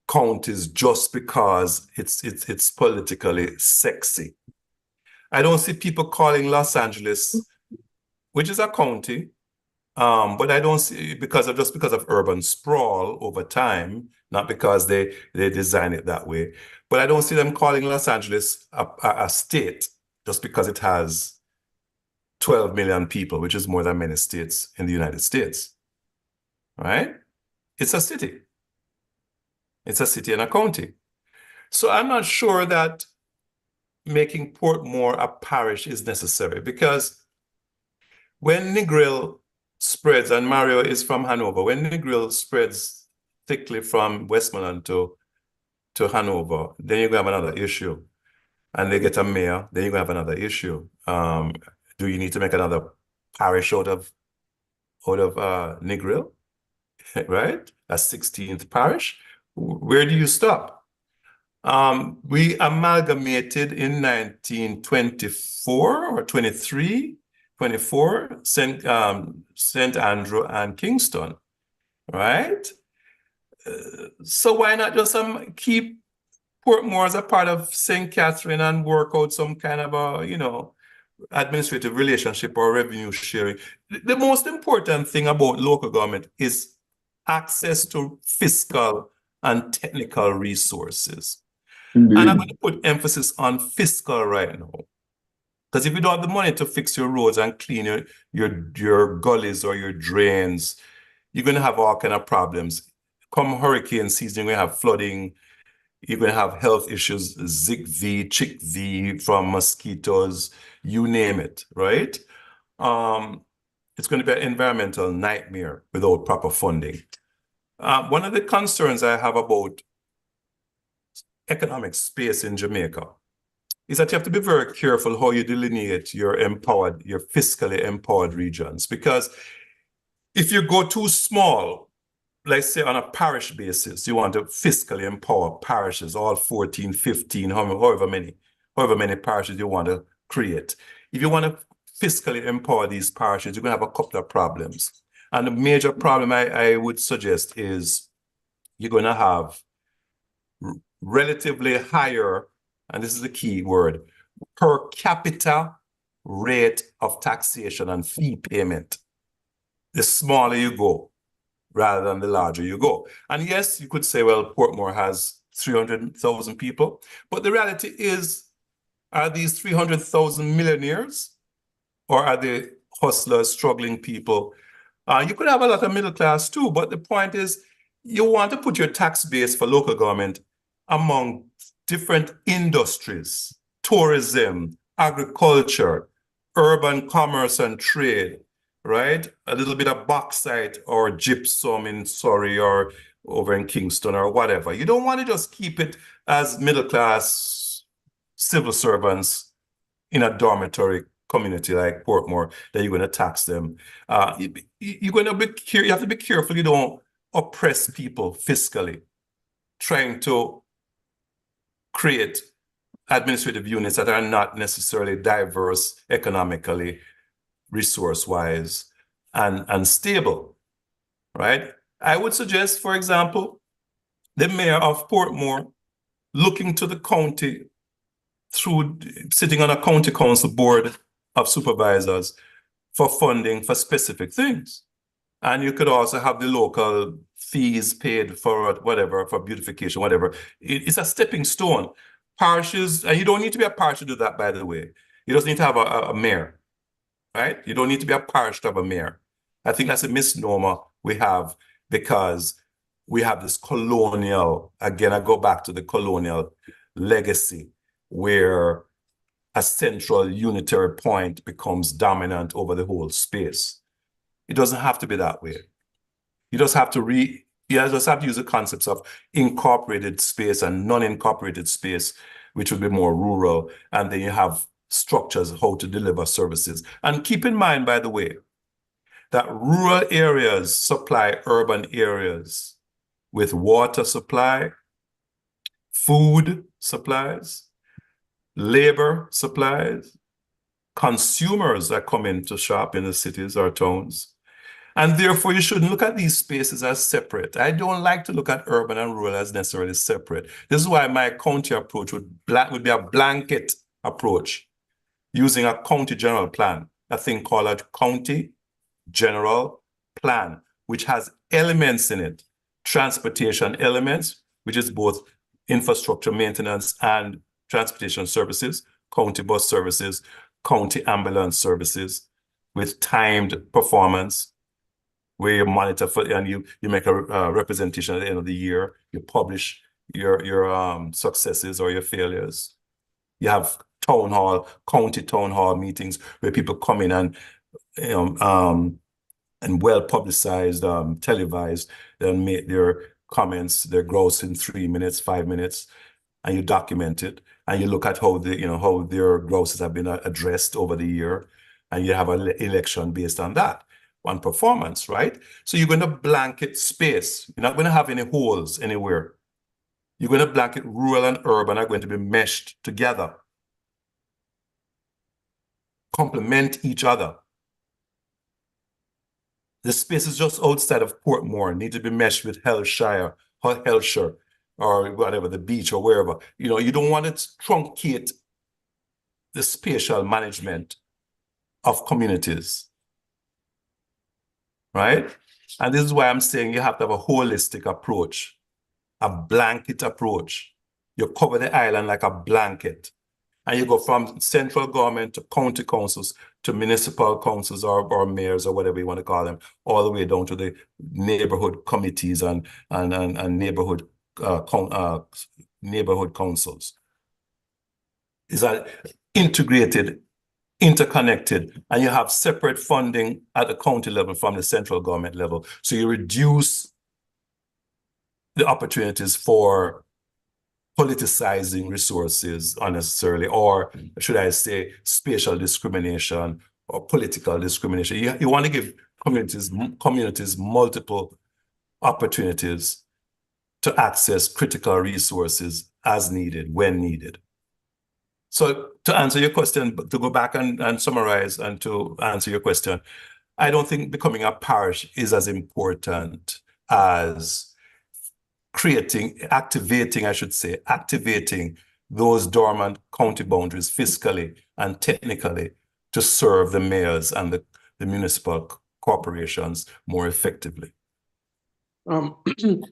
Speaker 1: counties just because it's politically sexy. I don't see people calling Los Angeles, which is a county, but I don't see because of urban sprawl over time, not because they design it that way. But I don't see them calling Los Angeles a state just because it has 12 million people, which is more than many states in the United States, right? It's a city. It's a city and a county. So I'm not sure that making Portmore a parish is necessary, because when Negril spreads, and Mario is from Hanover, when Negril spreads thickly from Westmoreland to Hanover, then you're going to have another issue. And they get a mayor, then you're going to have another issue. Do you need to make another parish out of Negril, right? A 16th parish? Where do you stop? We amalgamated in 1924 or 24, St. Andrew and Kingston, right? So why not just keep Portmore as a part of St. Catherine and work out some kind of a, administrative relationship or revenue sharing? The most important thing about local government is access to fiscal and technical resources. And I'm
Speaker 2: Indeed.
Speaker 1: going to put emphasis on fiscal right now. Because if you don't have the money to fix your roads and clean your gullies or your drains, you're going to have all kind of problems. Come hurricane season, you're going to have flooding. You're going to have health issues, Zika V, Chick V from mosquitoes, you name it, right? It's going to be an environmental nightmare without proper funding. One of the concerns I have about economic space in Jamaica is that you have to be very careful how you delineate your fiscally empowered regions. Because if you go too small, let's say on a parish basis, you want to fiscally empower parishes, all 14, 15, however many parishes you want to create. If you want to fiscally empower these parishes, you're going to have a couple of problems. And the major problem I would suggest is you're going to have relatively higher, and this is the key word, per capita rate of taxation and fee payment. The smaller you go, rather than the larger you go. And yes, you could say, well, Portmore has 300,000 people, but the reality is, are these 300,000 millionaires, or are they hustlers, struggling people? You could have a lot of middle class too, but the point is, you want to put your tax base for local government among different industries, tourism, agriculture, urban commerce and trade, right? A little bit of bauxite or gypsum in Surrey or over in Kingston or whatever. You don't want to just keep it as middle class civil servants in a dormitory community like Portmore that you're going to tax them. You're going to you have to be careful you don't oppress people fiscally, trying to create administrative units that are not necessarily diverse economically, resource-wise, and stable, right? I would suggest, for example, the mayor of Portmore looking to the county through sitting on a county council board of supervisors for funding for specific things. And you could also have the local fees paid for whatever, for beautification, whatever. It's a stepping stone. Parishes, and you don't need to be a parish to do that, by the way. You just need to have a mayor, right? You don't need to be a parish to have a mayor. I think that's a misnomer we have, because we have this colonial, again, I go back to the colonial legacy, where a central unitary point becomes dominant over the whole space. It doesn't have to be that way. You just have to use the concepts of incorporated space and non-incorporated space, which would be more rural, and then you have structures how to deliver services. And keep in mind, by the way, that rural areas supply urban areas with water supply, food supplies, labor supplies, consumers that come in to shop in the cities or towns. And therefore, you shouldn't look at these spaces as separate. I don't like to look at urban and rural as necessarily separate. This is why my county approach would be a blanket approach, using a county general plan, a thing called a county general plan, which has elements in it, transportation elements, which is both infrastructure maintenance and transportation services, county bus services, county ambulance services, with timed performance, where you monitor for, and you make a representation at the end of the year. You publish your successes or your failures. You have county town hall meetings where people come in and and well publicized, televised, and make their comments, their growth in 3 minutes, 5 minutes, and you document it, and you look at how how their growths have been addressed over the year, and you have an election based on that, on performance, right? So you're going to blanket space. You're not going to have any holes anywhere. You're going to blanket rural and urban are going to be meshed together, complement each other. The spaces just outside of Portmore need to be meshed with Hellshire or whatever, the beach or wherever. You don't want to truncate the spatial management of communities, right? And this is why I'm saying you have to have a holistic approach, a blanket approach. You cover the island like a blanket. And you go from central government to county councils to municipal councils or mayors or whatever you want to call them, all the way down to the neighborhood committees and neighborhood neighborhood councils. Is that integrated, interconnected, and you have separate funding at the county level from the central government level. So you reduce the opportunities for politicizing resources unnecessarily, or should I say spatial discrimination or political discrimination. You want to give communities multiple opportunities to access critical resources as needed, when needed. So to answer your question, to go back and summarize and to answer your question, I don't think becoming a parish is as important as activating those dormant county boundaries fiscally and technically to serve the mayors and the municipal corporations more effectively.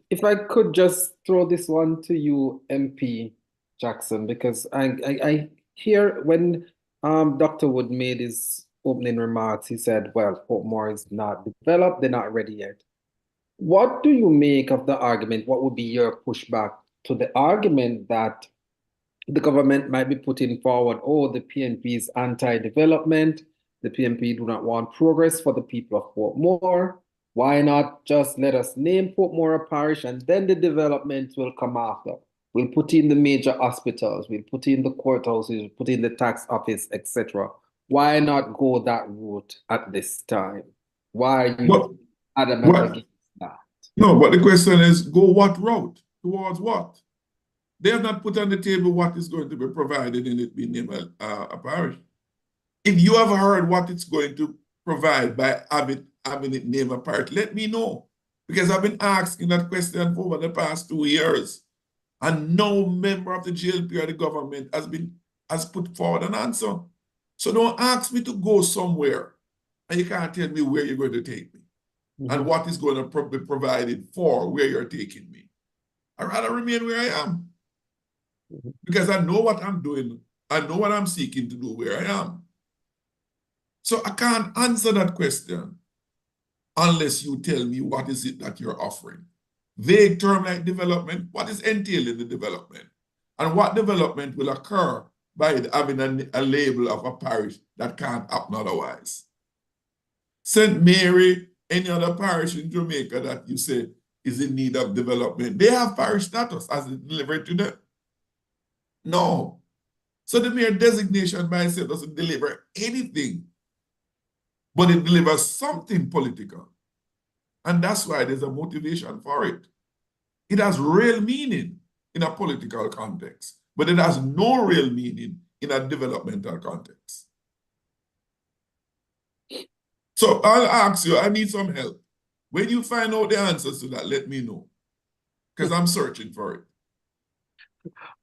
Speaker 3: If I could just throw this one to you, MP Jackson, because I hear when Dr. Wood made his opening remarks, he said, well, Portmore is not developed, they're not ready yet. What do you make of the argument? What would be your pushback to the argument that the government might be putting forward, oh, the PNP is anti-development, the PNP do not want progress for the people of Portmore. Why not just let us name Portmore a parish and then the development will come after? We'll put in the major hospitals, we'll put in the courthouses, we'll put in the tax office, etc. Why not go that route at this time? Why are you adamant against that?
Speaker 2: No, but the question is, go what route? Towards what? They have not put on the table what is going to be provided in it being named a parish. If you have heard what it's going to provide by having it named a parish, let me know. Because I've been asking that question for over the past 2 years. And no member of the GLP or the government has put forward an answer. So don't ask me to go somewhere and you can't tell me where you're going to take me and what is going to be provided for where you're taking me. I'd rather remain where I am because I know what I'm doing. I know what I'm seeking to do where I am. So I can't answer that question unless you tell me what is it that you're offering. Vague term like development, what is entailed in the development? And what development will occur by having a label of a parish that can't happen otherwise? St. Mary, any other parish in Jamaica that you say is in need of development, they have parish status as it delivered to them. No. So the mere designation by itself doesn't deliver anything, but it delivers something political. And that's why there's a motivation for it. It has real meaning in a political context, but it has no real meaning in a developmental context. So I'll ask you, I need some help. When you find out the answers to that, let me know, because I'm searching for it.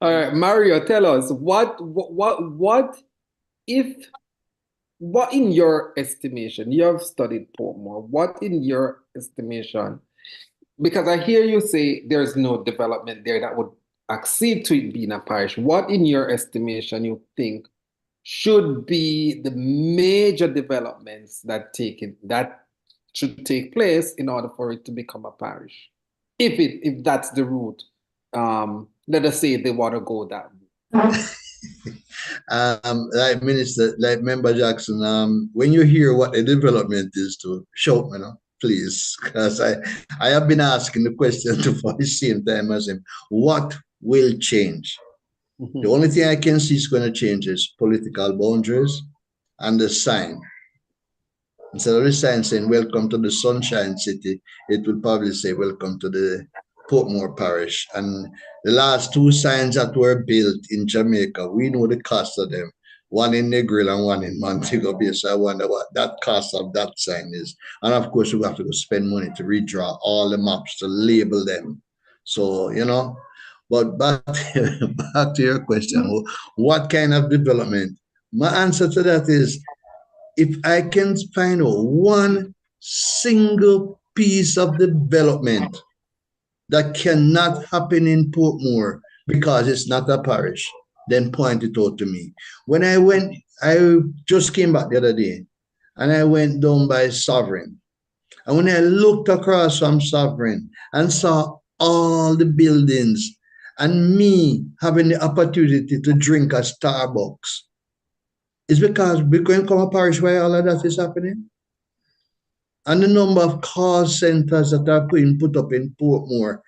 Speaker 3: All right, Mario, tell us what in your estimation, you have studied Portmore, what in your estimation, because I hear you say there's no development there that would accede to it being a parish, what in your estimation you think should be the major developments that should take place in order for it to become a parish? If that's the route, let us say they want to go that route.
Speaker 4: Like Minister, like Member Jackson, when you hear what the development is, to shout me, please, because I have been asking the question for the same time as him. What will change? The only thing I can see is going to change is political boundaries and the sign. Instead of the sign saying "Welcome to the Sunshine City," it will probably say "Welcome to the Portmore Parish." And the last two signs that were built in Jamaica, we know the cost of them. One in Negril and one in Montego Bay. So I wonder what that cost of that sign is. And of course, we have to go spend money to redraw all the maps to label them. So, but back to your question, what kind of development? My answer to that is, if I can find out one single piece of development that cannot happen in Portmore because it's not a parish, then point it out to me. When I just came back the other day, and I went down by Sovereign. And when I looked across from Sovereign and saw all the buildings and me having the opportunity to drink at Starbucks, it's because we're going to come a parish where all of that is happening. And the number of call centers that are being put up in Portmore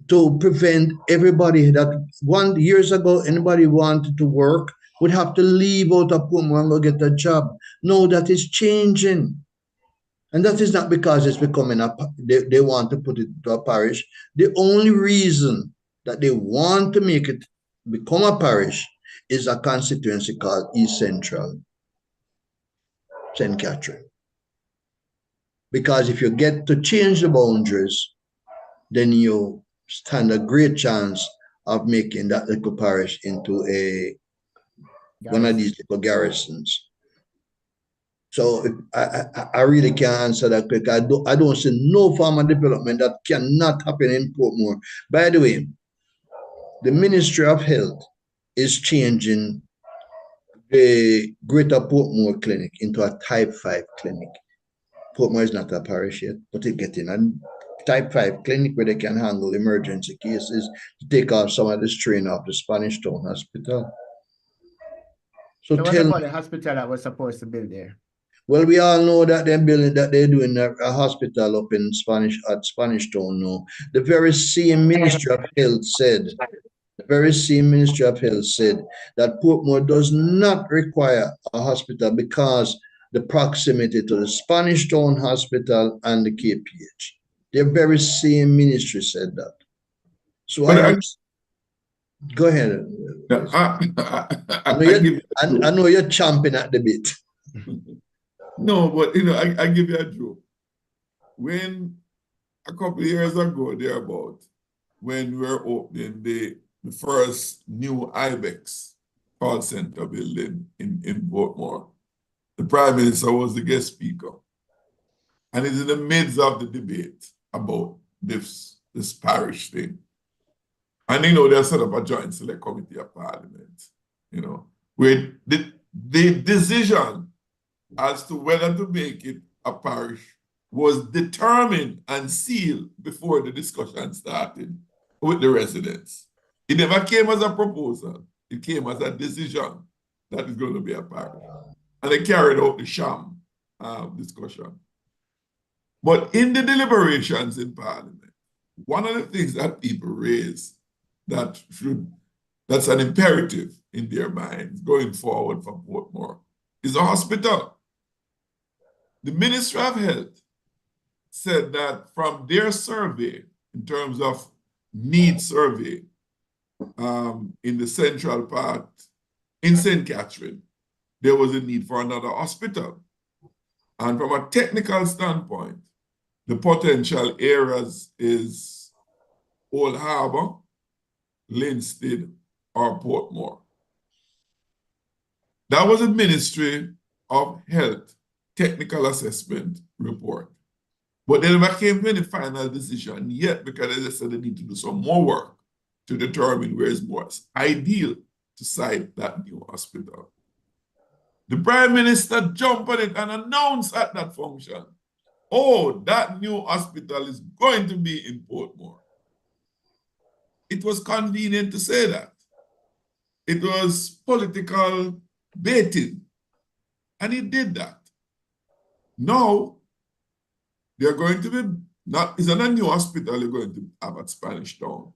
Speaker 4: to prevent everybody that years ago, anybody wanted to work would have to leave out of Portmore and go get a job. No, that is changing. And that is not because it's becoming they want to put it to a parish. The only reason that they want to make it become a parish is a constituency called East Central, St. Catherine. Because if you get to change the boundaries, then you stand a great chance of making that little parish into one of these little garrisons. So I really can't answer that quick. I don't see no form of development that cannot happen in Portmore. By the way, the Ministry of Health is changing the Greater Portmore Clinic into a Type 5 clinic. Portmore is not a parish yet, but it's getting a Type 5 clinic where they can handle emergency cases to take off some of the strain of the Spanish Town Hospital.
Speaker 5: So what about the hospital that was supposed to build there?
Speaker 4: Well, we all know that they're doing a hospital up in Spanish Town now. The very same Ministry of Health said that Portmore does not require a hospital because the proximity to the Spanish Town Hospital and the KPH. The very same ministry said that. So go ahead. I know you're chomping at the bit.
Speaker 2: No, but I give you a joke. When a couple of years ago, thereabout, when we were opening the first new IBEX call center building in Portmore, the Prime Minister was the guest speaker. And it's in the midst of the debate about this parish thing. And they set up a joint select committee of Parliament, where the decision as to whether to make it a parish was determined and sealed before the discussion started with the residents. It never came as a proposal. It came as a decision that it's going to be a parish. And they carried out the sham discussion. But in the deliberations in Parliament, one of the things that people raise that's an imperative in their minds going forward for Portmore is a hospital. The Ministry of Health said that from their survey, in terms of need survey, in the central part, in St. Catherine, there was a need for another hospital. And from a technical standpoint, the potential areas is Old Harbour, Linstead, or Portmore. That was a Ministry of Health technical assessment report. But they never came to any final decision yet because they said they need to do some more work to determine where is more ideal to site that new hospital. The Prime Minister jumped on it and announced at that function, oh, that new hospital is going to be in Portmore. It was convenient to say that. It was political baiting. And he did that. Now, they're going to be, it's not a new hospital they're going to have at Spanish Town.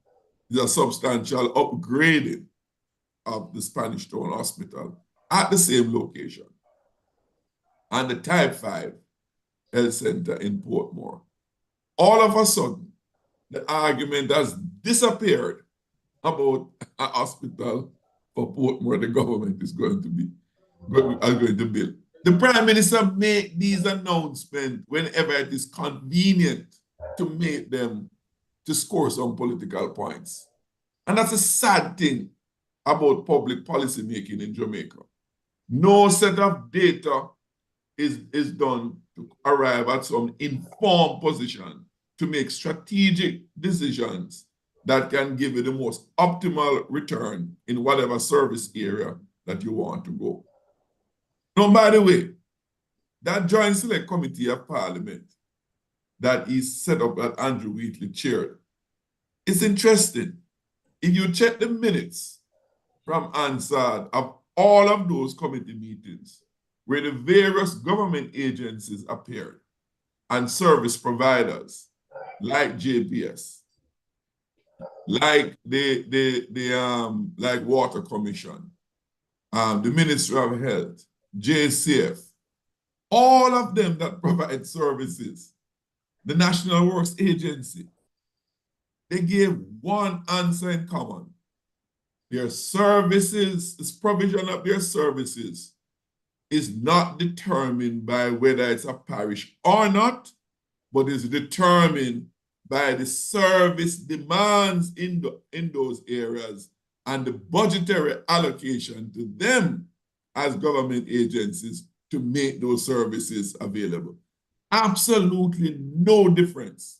Speaker 2: It's a substantial upgrading of the Spanish Town Hospital at the same location. And the Type 5 Health Center in Portmore. All of a sudden, the argument has disappeared about a hospital for Portmore the government is going to build. The Prime Minister make these announcements whenever it is convenient to make them to score some political points. And that's a sad thing about public policy making in Jamaica. No set of data is done to arrive at some informed position to make strategic decisions that can give you the most optimal return in whatever service area that you want to go. Now, by the way, that Joint Select Committee of Parliament that is set up that Andrew Wheatley chaired, it's interesting. If you check the minutes from ANSAD of all of those committee meetings where the various government agencies appeared and service providers like JPS, like like Water Commission, the Ministry of Health, JCF, all of them that provide services, the National Works Agency, they gave one answer in common. Their services, this provision of their services is not determined by whether it's a parish or not, but is determined by the service demands in those areas and the budgetary allocation to them as government agencies to make those services available. Absolutely no difference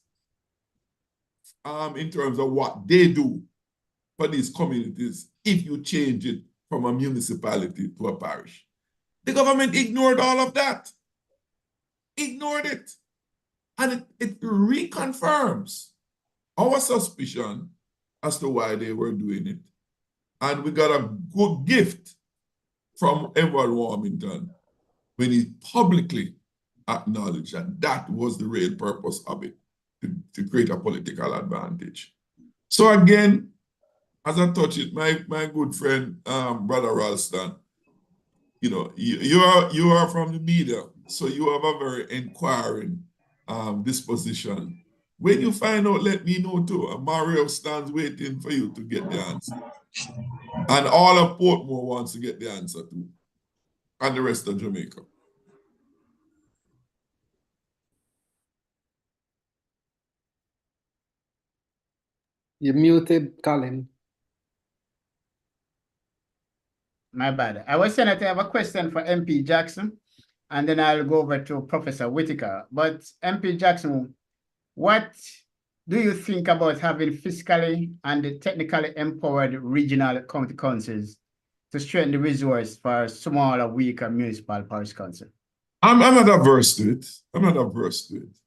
Speaker 2: in terms of what they do for these communities if you change it from a municipality to a parish. The government ignored all of that. Ignored it. And it reconfirms our suspicion as to why they were doing it. And we got a good gift from Edward Warmington when he publicly acknowledged that that was the real purpose of it, to create a political advantage. So again, as I touch it, my good friend, Brother Ralston, you know, you are from the media, so you have a very inquiring disposition. When you find out, let me know too. Mario stands waiting for you to get the answer. And all of Portmore wants to get the answer too. And the rest of Jamaica.
Speaker 3: You're muted, Colin.
Speaker 5: My bad. I was saying that I have a question for MP Jackson, and then I'll go over to Professor Whitaker. But MP Jackson, what do you think about having fiscally and technically empowered regional county councils to strengthen the resource for smaller, weaker municipal parish council?
Speaker 2: I'm not averse to it. I'm not averse to it.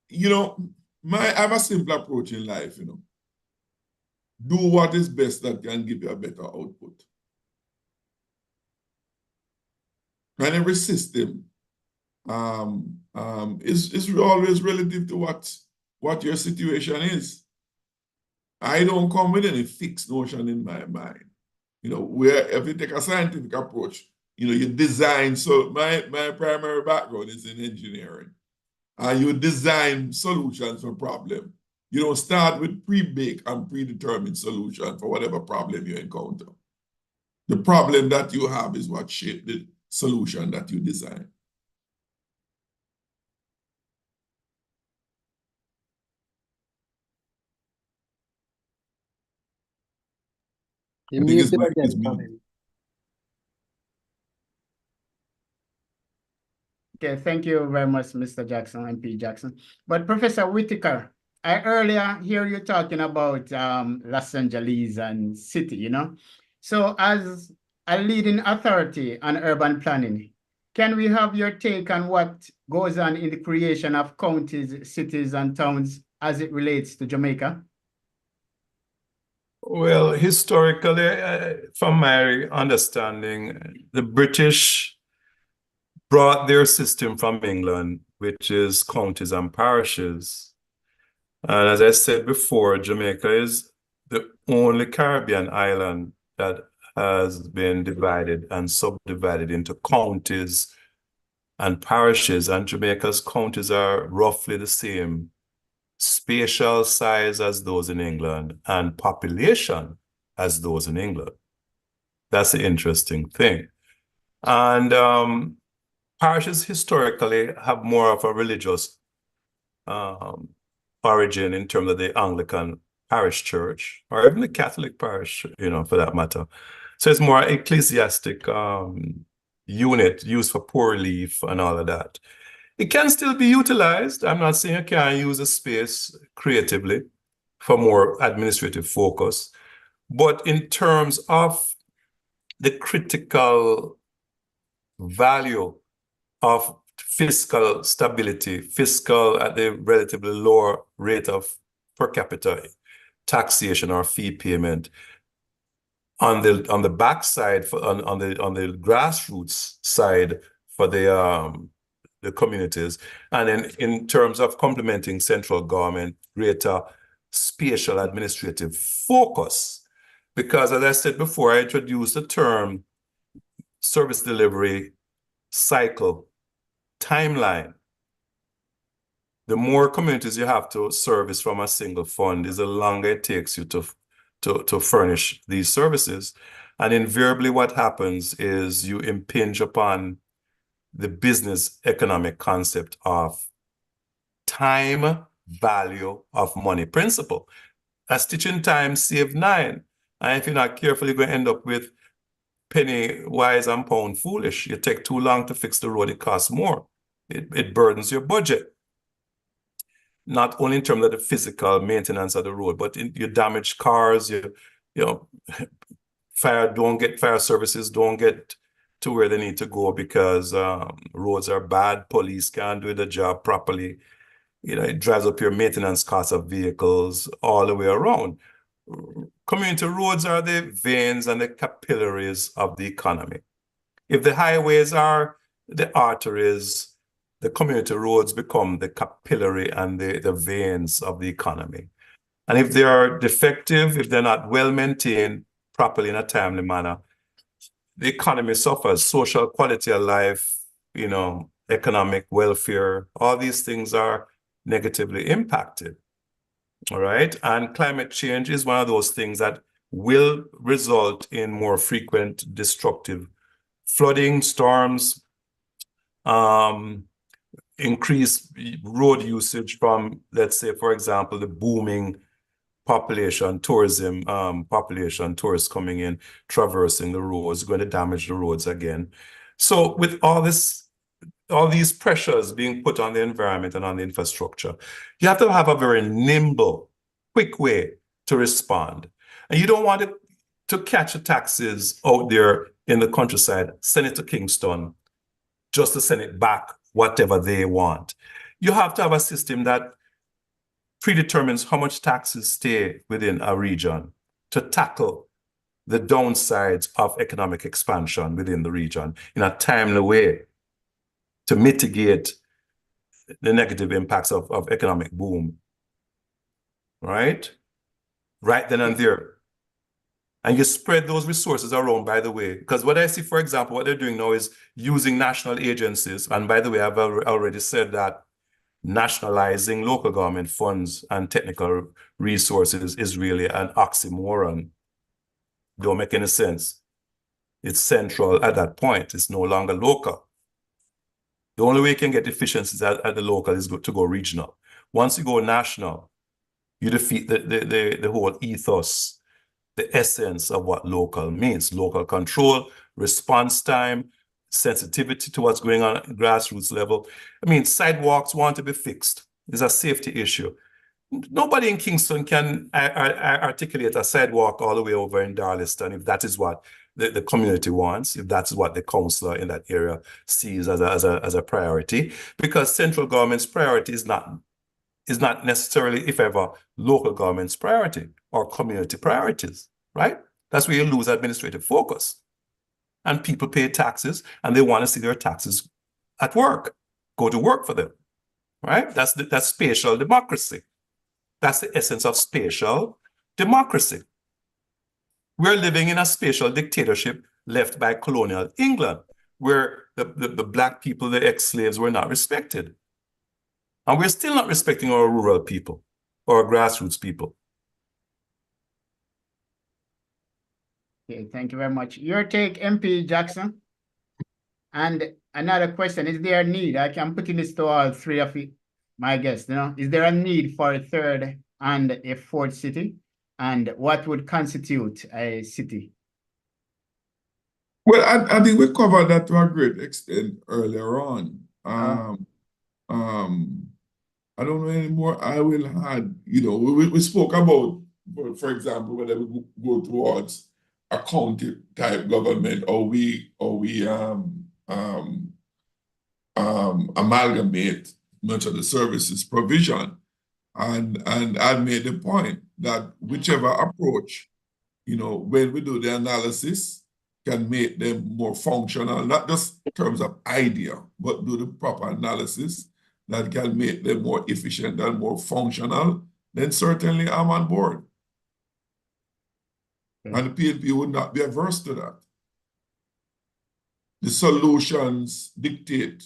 Speaker 2: You know, I have a simple approach in life, you know. Do what is best that can give you a better output. And every system is always relative to what your situation is. I don't come with any fixed notion in my mind. You know, where if you take a scientific approach, you know, you design. So my primary background is in engineering. You design solutions for problem. You don't start with pre-baked and predetermined solution for whatever problem you encounter. The problem that you have is what shaped the solution that you design.
Speaker 3: You're muted again, Colin.
Speaker 5: Okay, thank you very much, Mr. Jackson, MP Jackson. But Professor Whitaker, I earlier hear you talking about Los Angeles and city, you know? So as a leading authority on urban planning, can we have your take on what goes on in the creation of counties, cities, and towns as it relates to Jamaica?
Speaker 1: Well, historically, from my understanding, the British brought their system from England, which is counties and parishes. And as I said before, Jamaica is the only Caribbean island that has been divided and subdivided into counties and parishes. And Jamaica's counties are roughly the same spatial size as those in England and population as those in England. That's the interesting thing. And parishes historically have more of a religious origin in terms of the Anglican parish church, or even the Catholic parish, you know, for that matter. So it's more ecclesiastic unit used for poor relief and all of that. It can still be utilized. I'm not saying you can't use a space creatively for more administrative focus. But in terms of the critical value of fiscal stability, fiscal at the relatively lower rate of per capita taxation or fee payment, on the backside on the grassroots side for the communities, and then in terms of complementing central government, greater spatial administrative focus. Because as I said before, I introduced the term service delivery cycle timeline. The more communities you have to service from a single fund is the longer it takes you to furnish these services. And invariably what happens is you impinge upon the business economic concept of time value of money principle. A stitch in time save 9. And if you're not careful, you're going to end up with penny wise and pound foolish. You take too long to fix the road, it costs more. It burdens your budget. Not only in terms of the physical maintenance of the road, but you damage cars, you know, fire services don't get to where they need to go because roads are bad, police can't do the job properly. You know, it drives up your maintenance costs of vehicles all the way around. Community roads are the veins and the capillaries of the economy. If the highways are the arteries, the community roads become the capillary and the veins of the economy. And if they are defective, if they're not well maintained properly in a timely manner, the economy suffers. Social quality of life, you know, economic welfare, all these things are negatively impacted. All right. And climate change is one of those things that will result in more frequent destructive flooding, storms, increased road usage from, let's say, for example, the booming population, tourism population, tourists coming in, traversing the roads, going to damage the roads again. So with all these pressures being put on the environment and on the infrastructure, you have to have a very nimble, quick way to respond. And you don't want to catch the taxes out there in the countryside, send it to Kingston, just to send it back, whatever they want. You have to have a system that predetermines how much taxes stay within a region to tackle the downsides of economic expansion within the region in a timely way to mitigate the negative impacts of economic boom, right? Right then and there. And you spread those resources around, by the way, because what I see, for example, what they're doing now is using national agencies. And by the way, I've already said that nationalizing local government funds and technical resources is really an oxymoron. Don't make any sense. It's central at that point. It's no longer local. The only way you can get efficiencies at the local is to go regional. Once you go national, you defeat the whole ethos, the essence of what local means. Local control, response time, sensitivity to what's going on at grassroots level. I mean, sidewalks want to be fixed. It's a safety issue. Nobody in Kingston can articulate a sidewalk all the way over in Darliston if that is what the community wants, if that's what the councillor in that area sees as a priority, because central government's priority is not necessarily, if ever, local government's priority or community priorities, right? That's where you lose administrative focus. And people pay taxes and they want to see their taxes at work, go to work for them, right? That's spatial democracy. That's the essence of spatial democracy. We're living in a spatial dictatorship left by colonial England, where the Black people, the ex-slaves, were not respected. And we're still not respecting our rural people or grassroots people.
Speaker 5: Okay, thank you very much. Your take, MP Jackson. And another question, is there a need? I can put in this to all three of you, my guests, you know, is there a need for a third and a fourth city? And what would constitute a city?
Speaker 2: Well, I think we covered that to a great extent earlier on. I don't know anymore. I will add, we spoke about, for example, whether we go towards a county type government or we amalgamate much of the services provision. And I made the point that whichever approach, when we do the analysis, can make them more functional, not just in terms of idea, but do the proper analysis that can make them more efficient and more functional, then certainly I'm on board.
Speaker 5: Okay.
Speaker 2: And the PNP would not be averse to that. The solutions dictate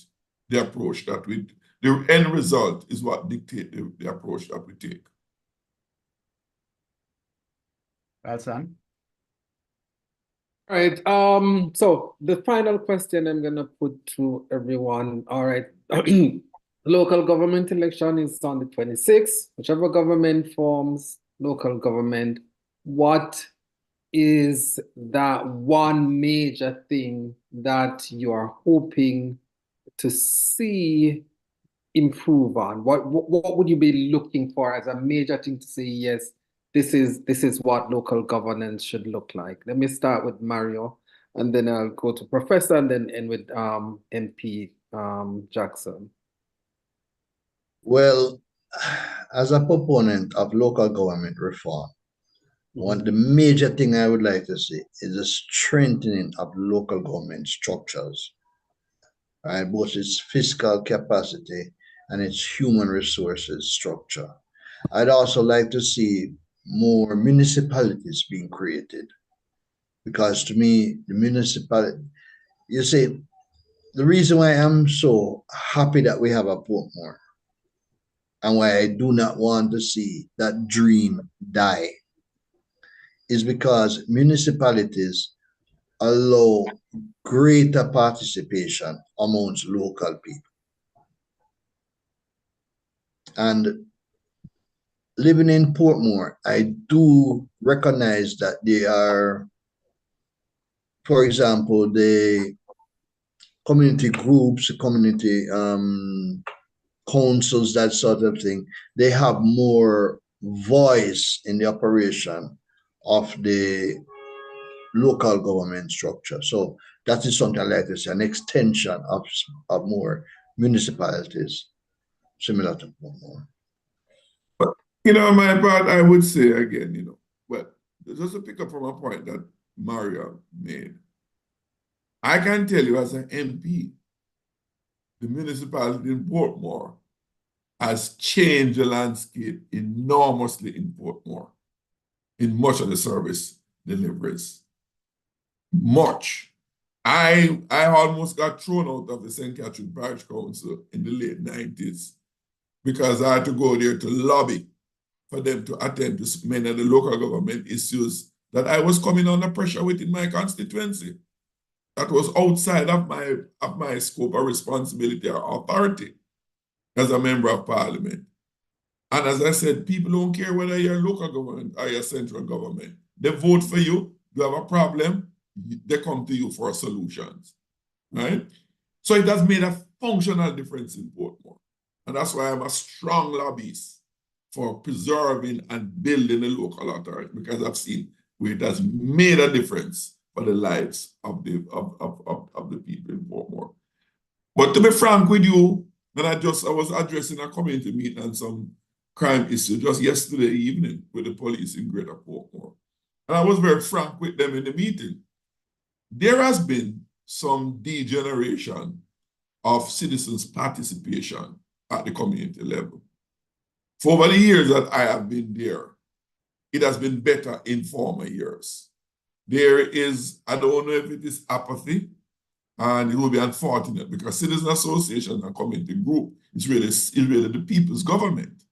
Speaker 2: the approach that the end result is what dictates the approach that we take.
Speaker 5: Alson?
Speaker 3: All right. So the final question I'm gonna put to everyone. All right. Local government election is on the 26th. Whichever government forms local government, what is that one major thing that you are hoping to see improve on? What would you be looking for as a major thing to say, yes, this is what local governance should look like? Let me start with Mario, and then I'll go to Professor, and then end with MP Jackson.
Speaker 4: Well, as a proponent of local government reform, the major thing I would like to see is the strengthening of local government structures, right? Both its fiscal capacity and its human resources structure. I'd also like to see more municipalities being created, because to me, the municipality, you see, the reason why I'm so happy that we have a Portmore and why I do not want to see that dream die is because municipalities allow greater participation amongst local people. And living in Portmore, I do recognize that they are, for example, the community groups, community councils, that sort of thing, they have more voice in the operation of the local government structure. So that is something I like to see, an extension of more municipalities similar to Portmore.
Speaker 2: But, on my part, I would say again, well, just to pick up from a point that Mario made, I can tell you as an MP, the municipality in Portmore has changed the landscape enormously in Portmore, in much of the service deliveries. Much. I almost got thrown out of the St. Catherine Parish Council in the late 90s because I had to go there to lobby for them to attend to many of the local government issues that I was coming under pressure with in my constituency. That was outside of my scope of responsibility or authority as a member of parliament. And as I said, people don't care whether you're local government or you're central government. They vote for you. You have a problem, they come to you for solutions, right? So it has made a functional difference in Portmore. And that's why I'm a strong lobbyist for preserving and building a local authority, because I've seen where it has made a difference for the lives of the people in Portmore. But to be frank with you, and I was addressing a community meeting on some crime issue just yesterday evening with the police in Greater Portmore. And I was very frank with them in the meeting. There has been some degeneration of citizens' participation at the community level. For over the years that I have been there, it has been better in former years. There is, I don't know if it is apathy, and it will be unfortunate because citizen association and community group is really the people's government.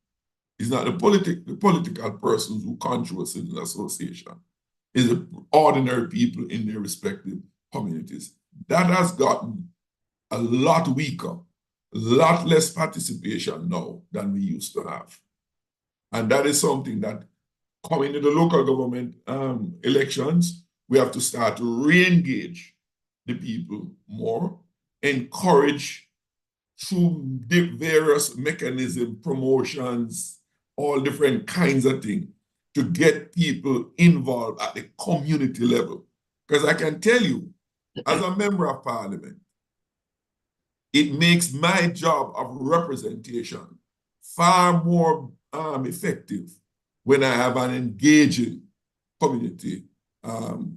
Speaker 2: It's not the political persons who control citizen association. It's the ordinary people in their respective communities. That has gotten a lot weaker, a lot less participation now than we used to have. And that is something that coming to the local government elections, we have to start to re-engage the people more, encourage through the various mechanisms, promotions, all different kinds of things, to get people involved at the community level. Because I can tell you, as a member of parliament, it makes my job of representation far more effective when I have an engaging community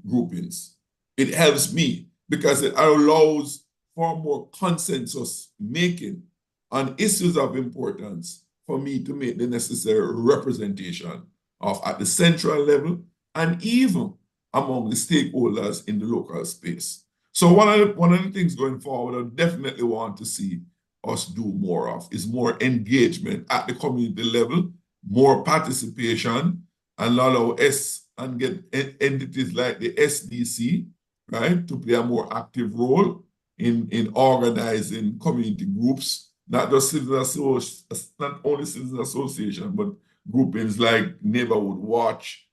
Speaker 2: groupings. It helps me because it allows for more consensus making on issues of importance for me to make the necessary representation of at the central level and even among the stakeholders in the local space. So one of the things going forward, I definitely want to see us do more of is more engagement at the community level, more participation, and allow us and get entities like the SDC, right, to play a more active role in organizing community groups, not just not only citizen association, but groupings like Neighborhood Watch,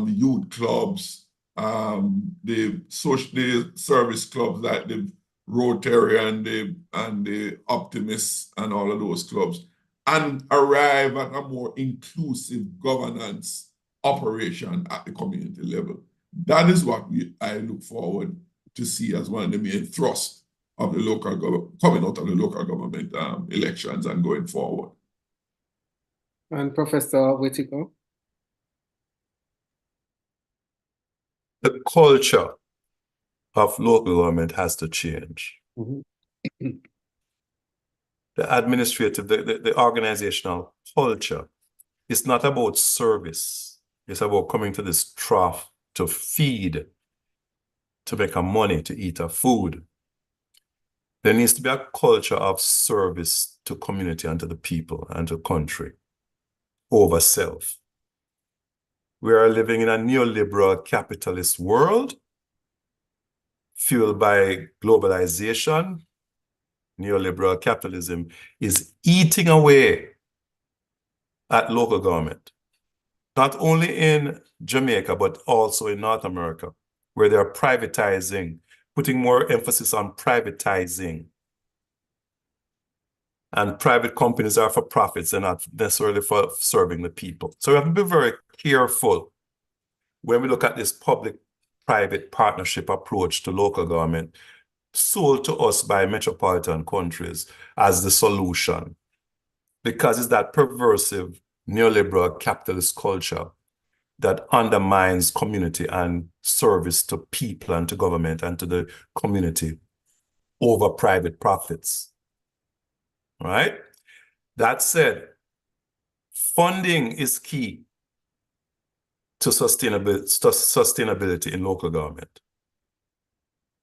Speaker 2: youth clubs, the service clubs like the Rotary and the Optimists and all of those clubs, and arrive at a more inclusive governance operation at the community level. That is what I look forward to see as one of the main thrusts of the local government, coming out of the local government elections and going forward.
Speaker 3: And Professor Whitaker?
Speaker 1: The culture of local government has to change.
Speaker 3: Mm-hmm.
Speaker 1: The administrative, the organizational culture is not about service. It's about coming to this trough to feed, to make a money, to eat a food. There needs to be a culture of service to community and to the people and to country over self. We are living in a neoliberal capitalist world fueled by globalization. Neoliberal capitalism is eating away at local government, not only in Jamaica, but also in North America, where they are privatizing, putting more emphasis on privatizing. And private companies are for profits and not necessarily for serving the people. So we have to be very careful when we look at this public-private partnership approach to local government sold to us by metropolitan countries as the solution, because it's that perversive neoliberal capitalist culture that undermines community and service to people and to government and to the community over private profits. Right? That said, funding is key to sustainability in local government.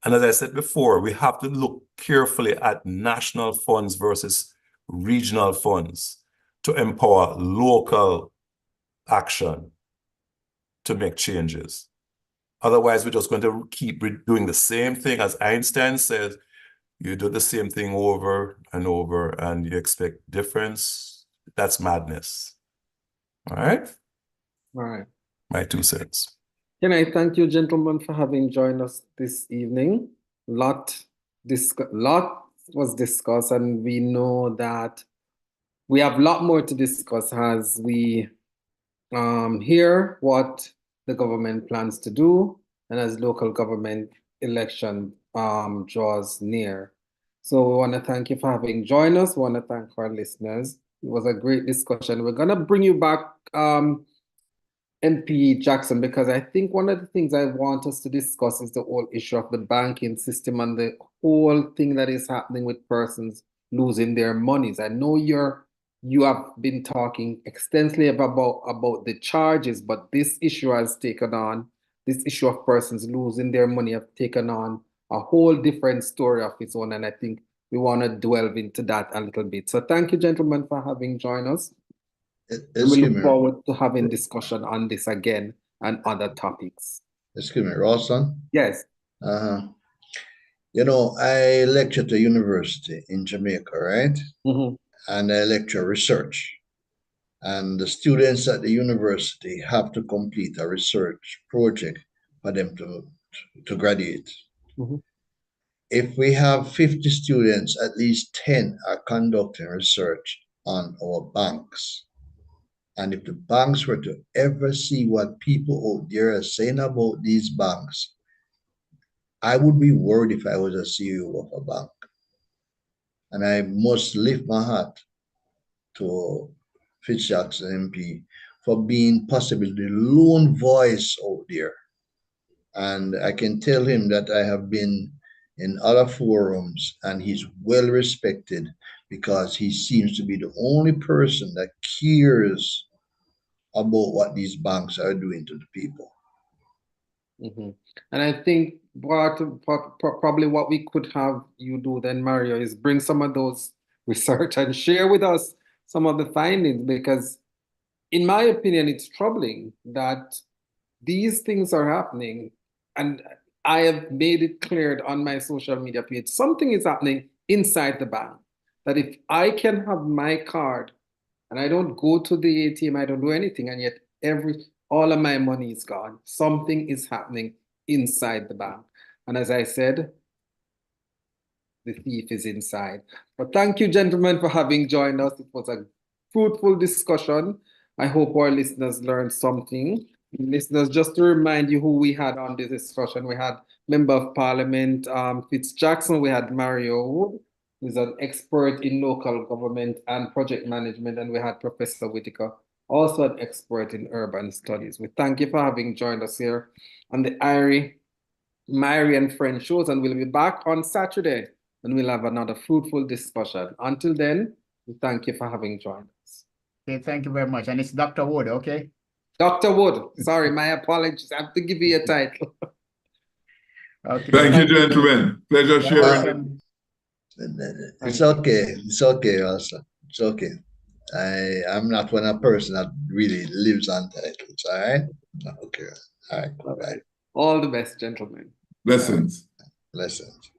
Speaker 1: And as I said before, we have to look carefully at national funds versus regional funds to empower local action to make changes. Otherwise, we're just going to keep doing the same thing. As Einstein says, you do the same thing over and over and you expect difference. That's madness. All right?
Speaker 3: All right.
Speaker 1: My 2 cents.
Speaker 3: Can I thank you, gentlemen, for having joined us this evening? Lot was discussed, and we know that we have a lot more to discuss as we hear what the government plans to do and as local government election draws near. So we want to thank you for having joined us. We want to thank our listeners. It was a great discussion. We're going to bring you back MP Jackson, because I think one of the things I want us to discuss is the whole issue of the banking system and the whole thing that is happening with persons losing their monies. I know you have been talking extensively about the charges, but this issue has taken on, this issue of persons losing their money have taken on a whole different story of its own, and I think we want to delve into that a little bit. So thank you, gentlemen, for having joined us. And we look forward to having discussion on this again and other topics.
Speaker 4: Excuse me, Rawson?
Speaker 3: Yes.
Speaker 4: You know, I lecture at a university in Jamaica, right?
Speaker 3: Mm-hmm.
Speaker 4: And I lecture research. And the students at the university have to complete a research project for them to graduate.
Speaker 3: Mm-hmm.
Speaker 4: if we have 50 students, at least 10 are conducting research on our banks. And if the banks were to ever see what people out there are saying about these banks, I would be worried if I was a CEO of a bank. And I must lift my hat to Fitzjackson MP for being possibly the lone voice out there. And I can tell him that I have been in other forums and he's well respected because he seems to be the only person that cares about what these banks are doing to the people.
Speaker 3: Mhm. And I think probably what we could have you do then, Mario, is bring some of those research and share with us some of the findings, because in my opinion, it's troubling that these things are happening. And I have made it clear on my social media page, something is happening inside the bank. That if I can have my card and I don't go to the ATM, I don't do anything, and yet all of my money is gone. Something is happening inside the bank. And as I said, the thief is inside. But thank you, gentlemen, for having joined us. It was a fruitful discussion. I hope our listeners learned something. Listeners, just to remind you who we had on this discussion, we had Member of Parliament Fitzjackson, we had Mario Wood, who's an expert in local government and project management, and we had Professor Whitaker, also an expert in urban studies. We thank you for having joined us here on the Irie Myrie and Friends shows, and we'll be back on Saturday and we'll have another fruitful discussion. Until then, we thank you for having joined us.
Speaker 5: Okay, thank you very much. And it's Dr. Wood, okay?
Speaker 3: Dr. Wood, sorry, my apologies. I have to give you a title.
Speaker 5: Okay.
Speaker 2: Thank you, gentlemen. Pleasure sharing.
Speaker 4: It's okay. It's okay also. It's okay. I'm not one person that really lives on titles, all right? Okay. All right.
Speaker 3: All right. All the best, gentlemen.
Speaker 2: Blessings.
Speaker 4: Blessings.